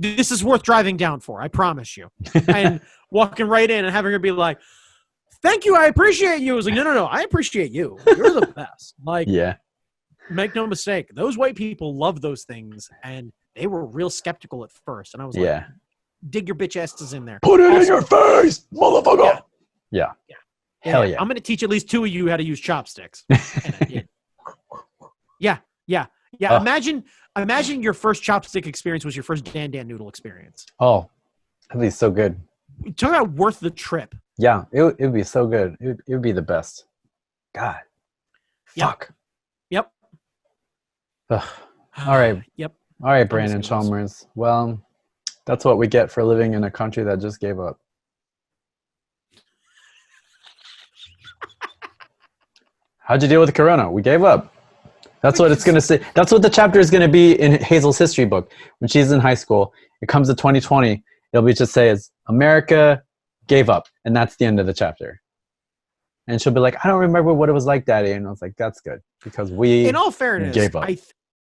Speaker 1: This is worth driving down for, I promise you. And walking right in and having her be like, thank you, I appreciate you. I was like, no, I appreciate you. You're the best. Like,
Speaker 2: yeah.
Speaker 1: Make no mistake, those white people love those things, and they were real skeptical at first. And I was like, dig your bitch asses in there.
Speaker 2: Put it in your face, motherfucker. Yeah. Hell yeah.
Speaker 1: I'm going to teach at least two of you how to use chopsticks. Yeah. Imagine your first chopstick experience was your first Dan Dan noodle experience.
Speaker 2: Oh, that'd be so good.
Speaker 1: Talk about worth the trip.
Speaker 2: Yeah, it would be so good. It would be the best. God. Fuck.
Speaker 1: Yep.
Speaker 2: Ugh. All right.
Speaker 1: Yep.
Speaker 2: All right, Brandon Chalmers. Well, that's what we get for living in a country that just gave up. How'd you deal with Corona? We gave up. That's what it's going to say. That's what the chapter is going to be in Hazel's history book. When she's in high school, it comes to 2020. It'll be just say is America gave up. And that's the end of the chapter. And she'll be like, I don't remember what it was like, Daddy. And I was like, that's good. Because we,
Speaker 1: in all fairness,
Speaker 2: gave up.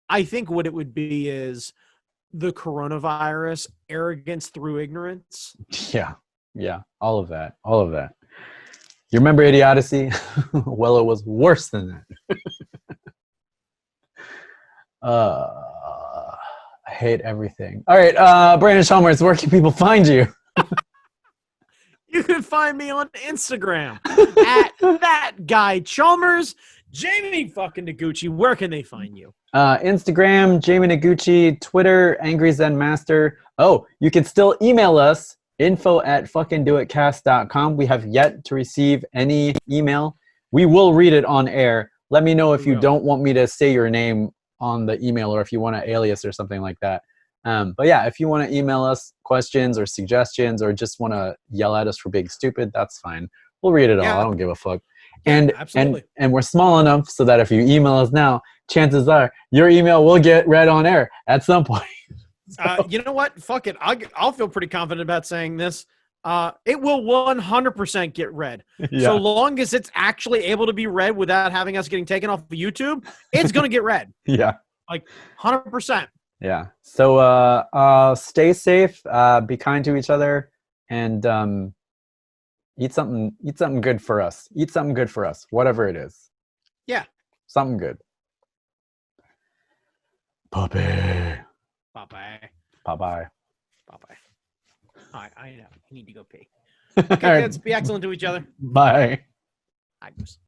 Speaker 1: I think what it would be is the coronavirus, arrogance through ignorance.
Speaker 2: Yeah. All of that. You remember Idiocy? Well, it was worse than that. I hate everything. All right, Brandon Chalmers, where can people find you?
Speaker 1: You can find me on Instagram at that guy Chalmers. Jamie fucking Noguchi, where can they find you?
Speaker 2: Instagram, Jamie Noguchi, Twitter, Angry Zen Master. Oh, you can still email us, info@fuckingdoitcast.com. We have yet to receive any email. We will read it on air. Let me know if you don't want me to say your name on the email or if you want to alias or something like that. But yeah, if you want to email us questions or suggestions or just want to yell at us for being stupid, that's fine. We'll read it all. I don't give a fuck. And we're small enough so that if you email us now, chances are your email will get read on air at some point.
Speaker 1: You know what? Fuck it. I'll feel pretty confident about saying this. It will 100% get read. Yeah. So long as it's actually able to be read without having us getting taken off of YouTube, it's going to get read.
Speaker 2: Yeah.
Speaker 1: Like 100%.
Speaker 2: Yeah. So stay safe, be kind to each other, and eat something good for us. Eat something good for us, whatever it is.
Speaker 1: Yeah.
Speaker 2: Something good. Puppy.
Speaker 1: Bye-bye.
Speaker 2: Bye-bye.
Speaker 1: Bye-bye. I know. I need to go pee. Okay, kids, be excellent to each other.
Speaker 2: Bye.
Speaker 1: Adios.